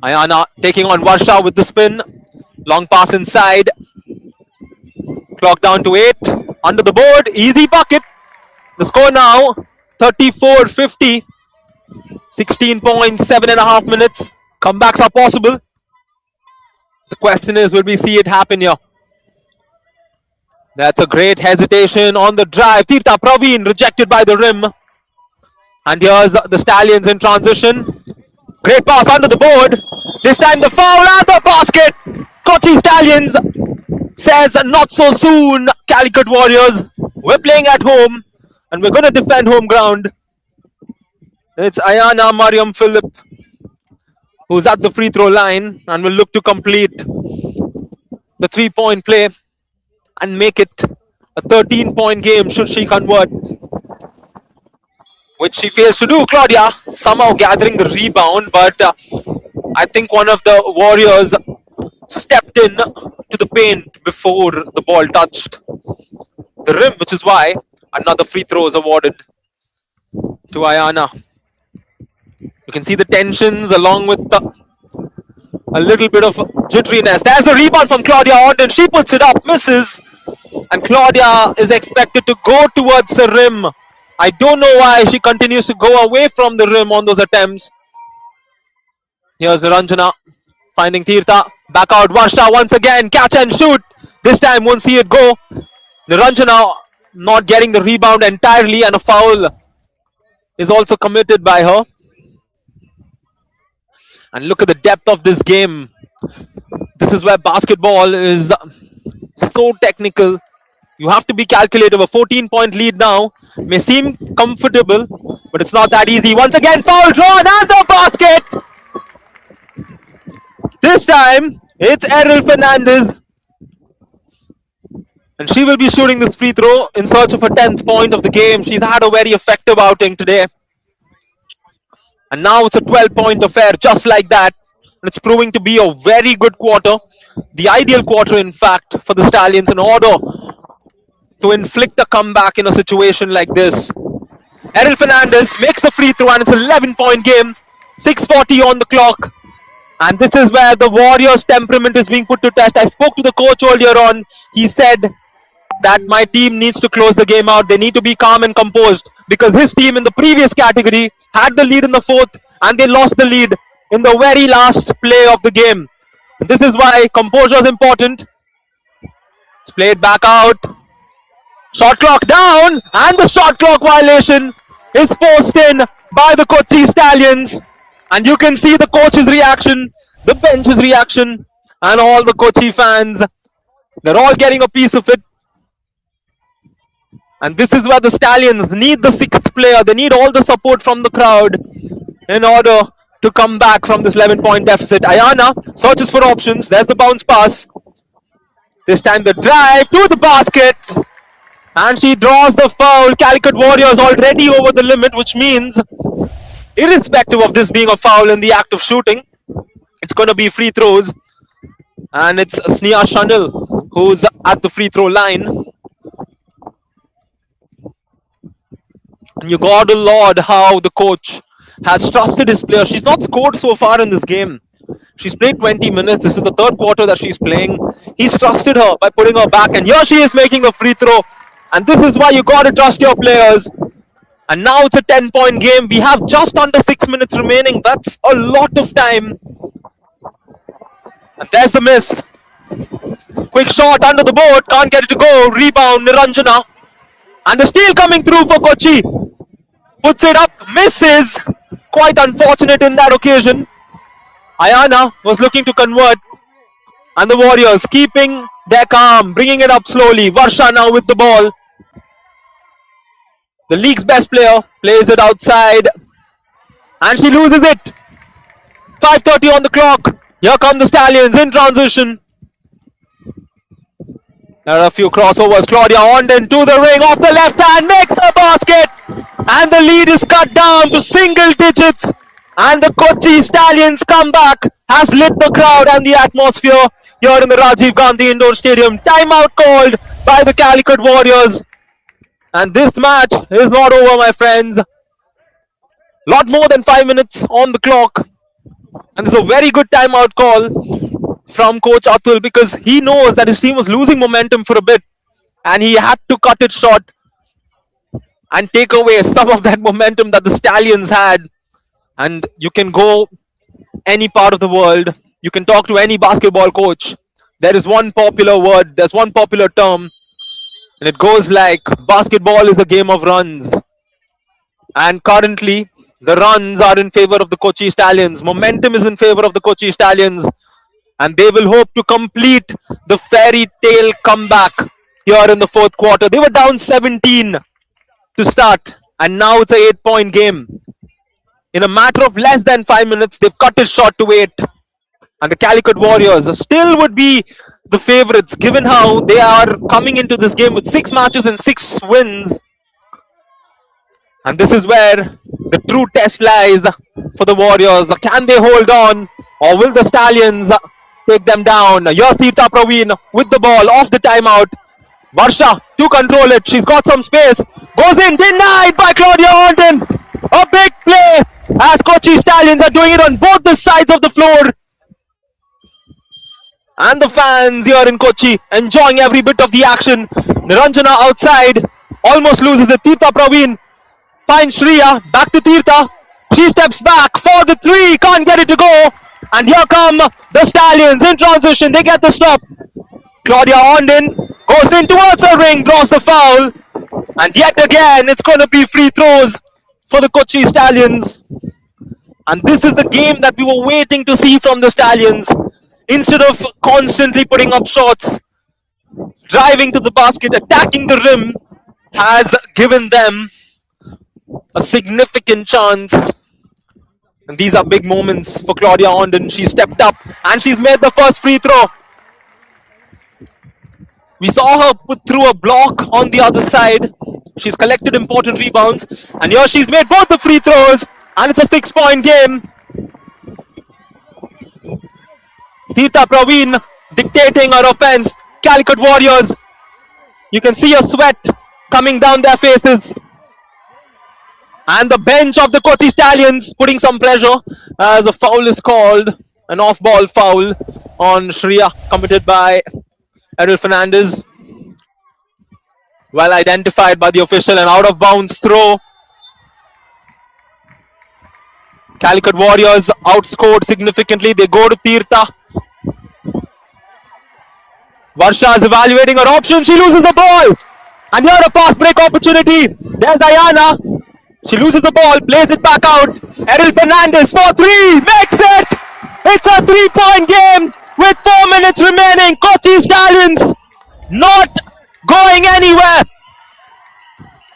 Ayana taking on Varsha with the spin. Long pass inside. Clock down to 8. Under the board. Easy bucket. The score now 34-50. 16 points, 7.5 minutes. Comebacks are possible. The question is, will we see it happen here? That's a great hesitation on the drive. Tirtha Praveen rejected by the rim. And here's the Stallions in transition. Great pass under the board. This time the foul and the basket. Kochi Stallions says not so soon. Calicut Warriors, we're playing at home. and we're going to defend home ground. It's Ayana Mariam Philip who's at the free throw line and will look to complete the 3-point play and make it a 13-point game should she convert, which she fails to do. Claudia somehow gathering the rebound, but I think one of the Warriors stepped in to the paint before the ball touched the rim, which is why another free throw is awarded to Ayana. You can see the tensions along with a little bit of jitteriness. There's the rebound from Claudia Ondon. She puts it up, misses, and Claudia is expected to go towards the rim. I don't know why she continues to go away from the rim on those attempts. Here's Ranjana finding Tirtha. Back out Varsha once again. Catch and shoot. This time won't see it go. Niranjana not getting the rebound entirely, and a foul is also committed by her. And look at the depth of this game. This is where basketball is so technical. You have to be calculative. A 14-point lead now may seem comfortable, but it's not that easy. Once again, foul drawn and the basket. This time, it's Errol Fernandez. And she will be shooting this free throw in search of her 10th point of the game. She's had a very effective outing today. And now it's a 12-point affair, just like that. And it's proving to be a very good quarter. The ideal quarter, in fact, for the Stallions in order to inflict a comeback in a situation like this. Errol Fernandez makes the free throw and it's an 11-point game. 6:40 on the clock. And this is where the Warriors' temperament is being put to test. I spoke to the coach earlier on. He said that my team needs to close the game out. They need to be calm and composed because his team in the previous category had the lead in the fourth and they lost the lead in the very last play of the game. This is why composure is important. It's played back out. Shot clock down, and the shot clock violation is forced in by the Kochi Stallions. And you can see the coach's reaction, the bench's reaction, and all the Kochi fans. They're all getting a piece of it. And this is where the Stallions need the sixth player. They need all the support from the crowd in order to come back from this 11-point deficit. Ayana searches for options. There's the bounce pass. This time the drive to the basket. And she draws the foul. Calicut Warriors already over the limit, which means, irrespective of this being a foul in the act of shooting, it's going to be free throws. And it's Sneha Shanil who's at the free throw line. And you gotta laud how the coach has trusted his player. She's not scored so far in this game. She's played 20 minutes. This is the third quarter that she's playing. He's trusted her by putting her back. And here she is making a free throw. And this is why you gotta trust your players. And now it's a 10-point game. We have just under 6 minutes remaining. That's a lot of time. And there's the miss. Quick shot under the board. Can't get it to go. Rebound, Niranjana. And the steal coming through for Kochi. Puts it up. Misses. Quite unfortunate in that occasion. Ayana was looking to convert. And the Warriors keeping their calm. Bringing it up slowly. Varsha now with the ball. The league's best player plays it outside. And she loses it. 5:30 on the clock. Here come the Stallions in transition. There are a few crossovers. Claudia Ondon to the ring off the left hand. Makes the basket. And the lead is cut down to single digits. And the Kochi Stallions comeback has lit the crowd and the atmosphere here in the Rajiv Gandhi Indoor Stadium. Timeout called by the Calicut Warriors. And this match is not over, my friends. Lot more than 5 minutes on the clock. And this is a very good timeout call from Coach Atul because he knows that his team was losing momentum for a bit. And he had to cut it short and take away some of that momentum that the Stallions had. And you can go any part of the world. You can talk to any basketball coach. There is one popular word. There's one popular term. And it goes like, basketball is a game of runs. And currently, the runs are in favor of the Kochi Stallions. Momentum is in favor of the Kochi Stallions. And they will hope to complete the fairy tale comeback here in the fourth quarter. They were down 17. to start, and now it's a 8-point game. In a matter of less than 5 minutes, they've cut it short to 8. And the Calicut Warriors still would be the favorites, given how they are coming into this game with 6 matches and 6 wins. And this is where the true test lies for the Warriors. Can they hold on, or will the Stallions take them down? Here's Tirtha Praveen with the ball off the timeout. Varsha to control it. She's got some space. Goes in, denied by Claudia Horton. A big play as Kochi Stallions are doing it on both the sides of the floor. And the fans here in Kochi enjoying every bit of the action. Niranjana outside, almost loses it. Tirtha Praveen finds Shriya, back to Tirtha. She steps back for the 3, can't get it to go. And here come the Stallions in transition, they get the stop. Claudia Horton goes in towards the ring, draws the foul. And yet again, it's going to be free throws for the Kochi Stallions. And this is the game that we were waiting to see from the Stallions. Instead of constantly putting up shots, driving to the basket, attacking the rim has given them a significant chance. And these are big moments for Claudia Horton. She stepped up and she's made the first free throw. We saw her put through a block on the other side. She's collected important rebounds. And here she's made both the free throws. And it's a 6-point game. Tirtha Praveen dictating her offense. Calicut Warriors, you can see a sweat coming down their faces. And the bench of the Kochi Stallions putting some pressure as a foul is called. An off-ball foul on Shriya committed by Errol Fernandez. Well identified by the official, and out of bounds throw. Calicut Warriors outscored significantly. They go to Tirtha. Varsha is evaluating her option. She loses the ball. And here a fast break opportunity. There's Ayana. She loses the ball, plays it back out. Errol Fernandez for 3. Makes it. It's a 3-point game with 4 minutes remaining. Kochi Stallions not going anywhere.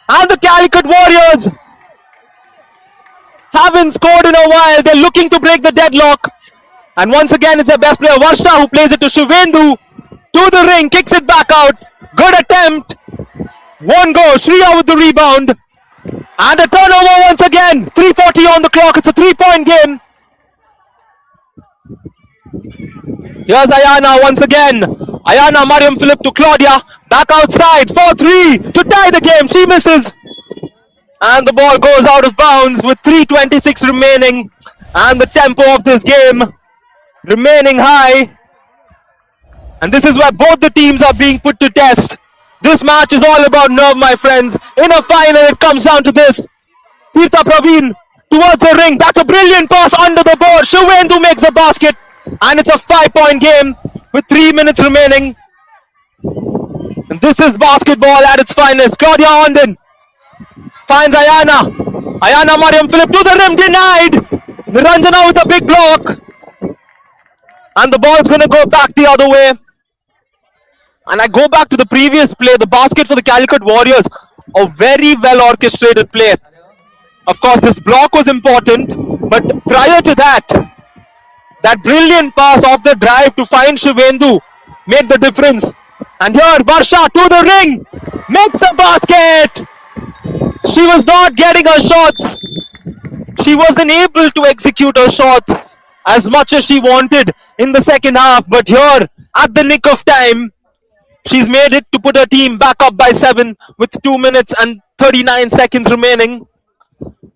And the Calicut Warriors haven't scored in a while. They're looking to break the deadlock. And once again, it's their best player, Varsha, who plays it to Shivendu. To the ring, kicks it back out. Good attempt. Won't go. Shriya with the rebound. And a turnover once again. 3:40 on the clock. It's a 3-point game. Here's Ayana once again. Ayana Mariam Philip to Claudia. Back outside for 3 to tie the game. She misses. And the ball goes out of bounds with 3:26 remaining. And the tempo of this game remaining high. And this is where both the teams are being put to test. This match is all about nerve, my friends. In a final, it comes down to this. Tirtha Praveen towards the ring. That's a brilliant pass under the board. Shivendu makes the basket. And it's a 5-point game with 3 minutes remaining. And this is basketball at its finest. Claudia Horton finds Ayana. Ayana Mariam Philip to the rim. Denied. Niranjana with a big block. And the ball's going to go back the other way. And I go back to the previous play, the basket for the Calicut Warriors. A very well orchestrated play. Of course, this block was important, but prior to that, that brilliant pass off the drive to find Shivendu made the difference. And here, Varsha to the ring, makes the basket. She was not getting her shots. She wasn't able to execute her shots as much as she wanted in the second half. But here, at the nick of time, she's made it to put her team back up by 7 with 2 minutes and 39 seconds remaining.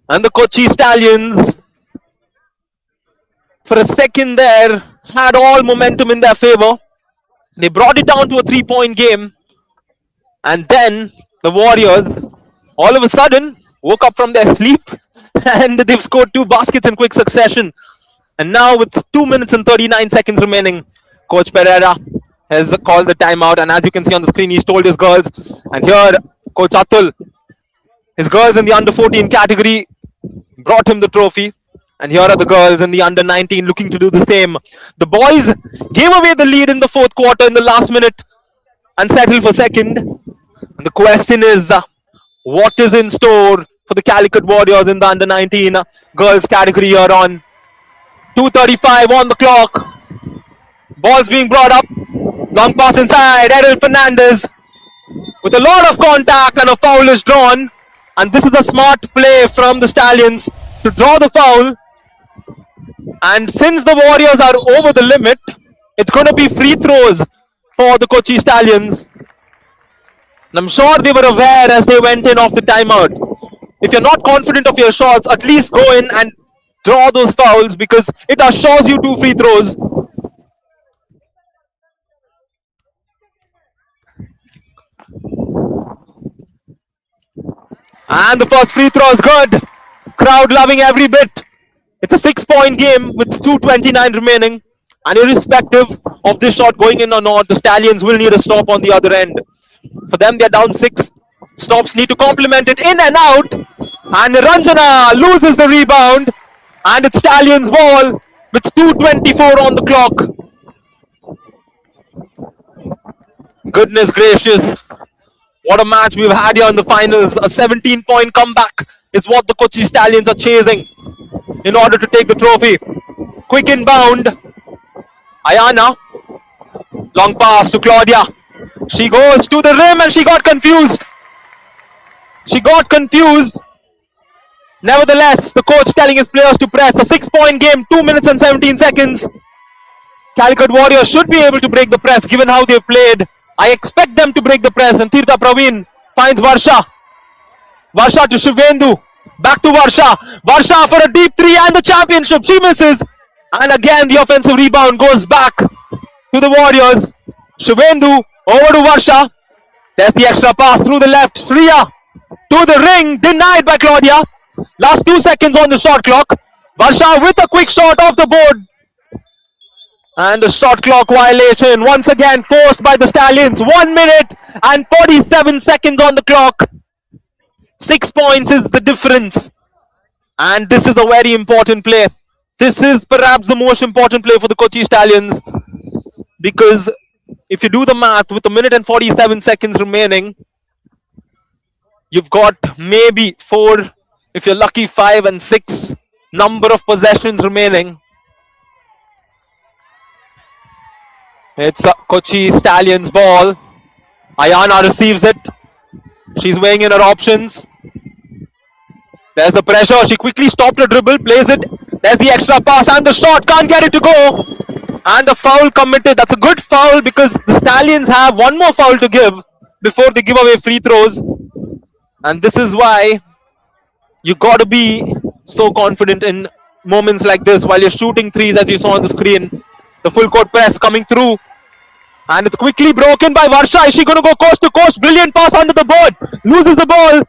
And the Kochi Stallions, for a second there, had all momentum in their favor. They brought it down to a 3-point game. And then the Warriors, all of a sudden, woke up from their sleep and they've scored 2 baskets in quick succession. And now with 2 minutes and 39 seconds remaining, Coach Pereira has called the timeout, and as you can see on the screen, he's told his girls. And here, Coach Atul, his girls in the under 14 category brought him the trophy. And here are the girls in the under 19 looking to do the same. The boys gave away the lead in the 4th quarter in the last minute and settled for second. And the question is, what is in store for the Calicut Warriors in the under 19 girls category here on. 2:35 on the clock. Ball's being brought up. Long pass inside. Errol Fernandez with a lot of contact and a foul is drawn. And this is a smart play from the Stallions to draw the foul. And since the Warriors are over the limit, it's going to be free throws for the Kochi Stallions. And I'm sure they were aware as they went in off the timeout. If you're not confident of your shots, at least go in and draw those fouls because it assures you 2 free throws. And the first free throw is good. Crowd loving every bit. It's a 6-point game with 2:29 remaining. And irrespective of this shot going in or not, the Stallions will need a stop on the other end. For them, they're down 6. Stops need to complement it in and out. And Ranjana loses the rebound. And it's Stallions' ball with 2:24 on the clock. Goodness gracious. What a match we've had here in the finals. A 17-point comeback is what the Kochi Stallions are chasing in order to take the trophy. Quick inbound. Ayana. Long pass to Claudia. She goes to the rim and she got confused. Nevertheless, the coach telling his players to press. A 6-point game, 2 minutes and 17 seconds. Calicut Warriors should be able to break the press given how they've played. I expect them to break the press, and Tirtha Praveen finds Varsha. Varsha to Shivendu. Back to Varsha. Varsha for a deep 3 and the championship. She misses. And again the offensive rebound goes back to the Warriors. Shivendu over to Varsha. There's the extra pass through the left. Shriya to the ring. Denied by Claudia. Last 2 seconds on the shot clock. Varsha with a quick shot off the board. And a shot clock violation once again forced by the Stallions. 1 minute and 47 seconds on the clock. 6 points is the difference. And this is a very important play. This is perhaps the most important play for the Kochi Stallions. Because if you do the math, with 1 minute and 47 seconds remaining, you've got maybe 4, if you're lucky 5 and 6 number of possessions remaining. It's Kochi Stallions ball. Ayana receives it. She's weighing in her options. There's the pressure. She quickly stopped her dribble, plays it. There's the extra pass and the shot. Can't get it to go. And the foul committed. That's a good foul because the Stallions have one more foul to give before they give away free throws. And this is why you got to be so confident in moments like this while you're shooting threes, as you saw on the screen. The full court press coming through. And it's quickly broken by Varsha. Is she going to go coast to coast? Brilliant pass under the board. Loses the ball.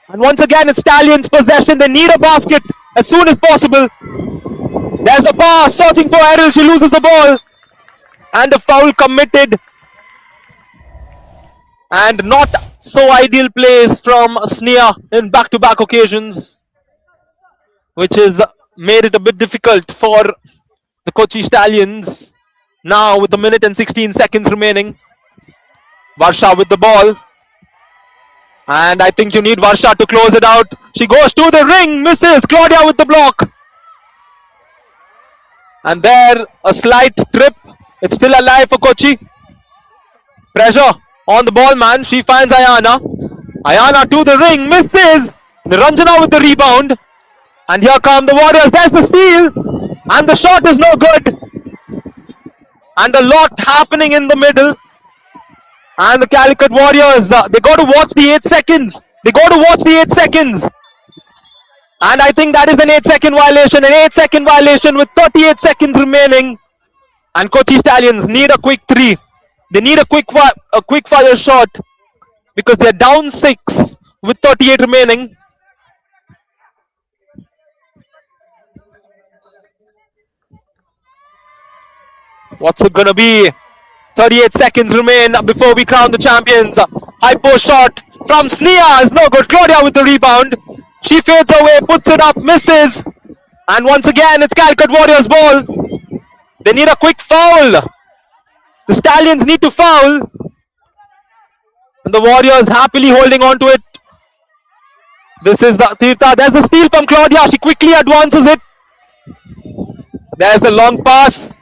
And once again, it's Stallions' possession. They need a basket as soon as possible. There's the pass. Searching for Errol. She loses the ball. And a foul committed. And not so ideal plays from Sneha in back-to-back occasions, which has made it a bit difficult for the Kochi Stallions. Now with 1 minute and 16 seconds remaining. Varsha with the ball. And I think you need Varsha to close it out. She goes to the ring, misses. Claudia with the block. And there, a slight trip. It's still alive for Kochi. Pressure on the ball man. She finds Ayana. Ayana to the ring, misses. Niranjana with the rebound. And here come the Warriors. There's the steal. And the shot is no good. And a lot happening in the middle. And the Calicut Warriors, they got to watch the 8 seconds. They got to watch the 8 seconds. And I think that is an 8-second violation. An 8-second violation with 38 seconds remaining. And Kochi Stallions need a quick 3. They need a quick fire shot. Because they're down 6 with 38 remaining. What's it gonna be? 38 seconds remain before we crown the champions. High post shot from Sneha is no good. Claudia with the rebound. She fades away, puts it up, misses. And once again, it's Calicut Warriors ball. They need a quick foul. The Stallions need to foul. And the Warriors happily holding on to it This is the Tirtha. There's the steal from Claudia. She quickly advances it. There's the long pass.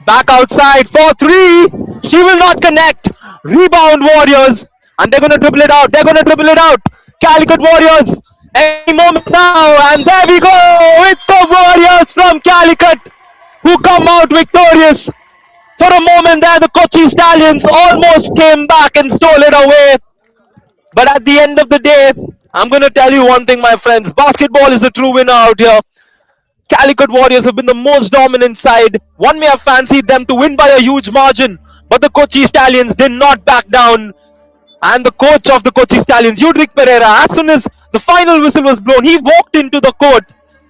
Back outside for three. She will not connect. Rebound Warriors. And they're going to dribble it out. They're going to dribble it out. Calicut Warriors. Any moment now. And there we go. It's the Warriors from Calicut who come out victorious. For a moment there, the Kochi Stallions almost came back and stole it away. But at the end of the day, I'm going to tell you one thing, my friends. Basketball is a true winner out here. Calicut Warriors have been the most dominant side. One may have fancied them to win by a huge margin, but the Kochi Stallions did not back down. And the coach of the Kochi Stallions, Udrik Pereira, as soon as the final whistle was blown, he walked into the court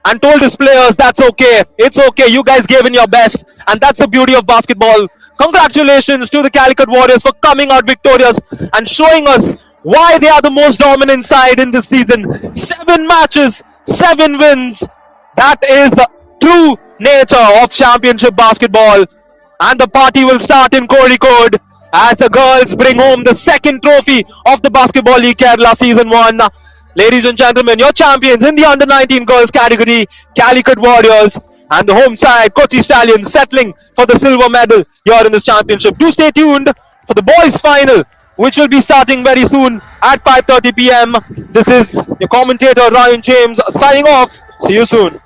and told his players, that's okay, it's okay, you guys gave in your best. And that's the beauty of basketball. Congratulations to the Calicut Warriors for coming out victorious and showing us why they are the most dominant side in this season. 7 matches, 7 wins. That is the true nature of championship basketball. And the party will start in Kozhikode as the girls bring home the second trophy of the Basketball League Kerala Season 1. Ladies and gentlemen, your champions in the Under-19 girls category, Calicut Warriors, and the home side, Kochi Stallions, settling for the silver medal here in this championship. Do stay tuned for the boys' final, which will be starting very soon at 5:30 p.m. This is your commentator, Ryan James, signing off. See you soon.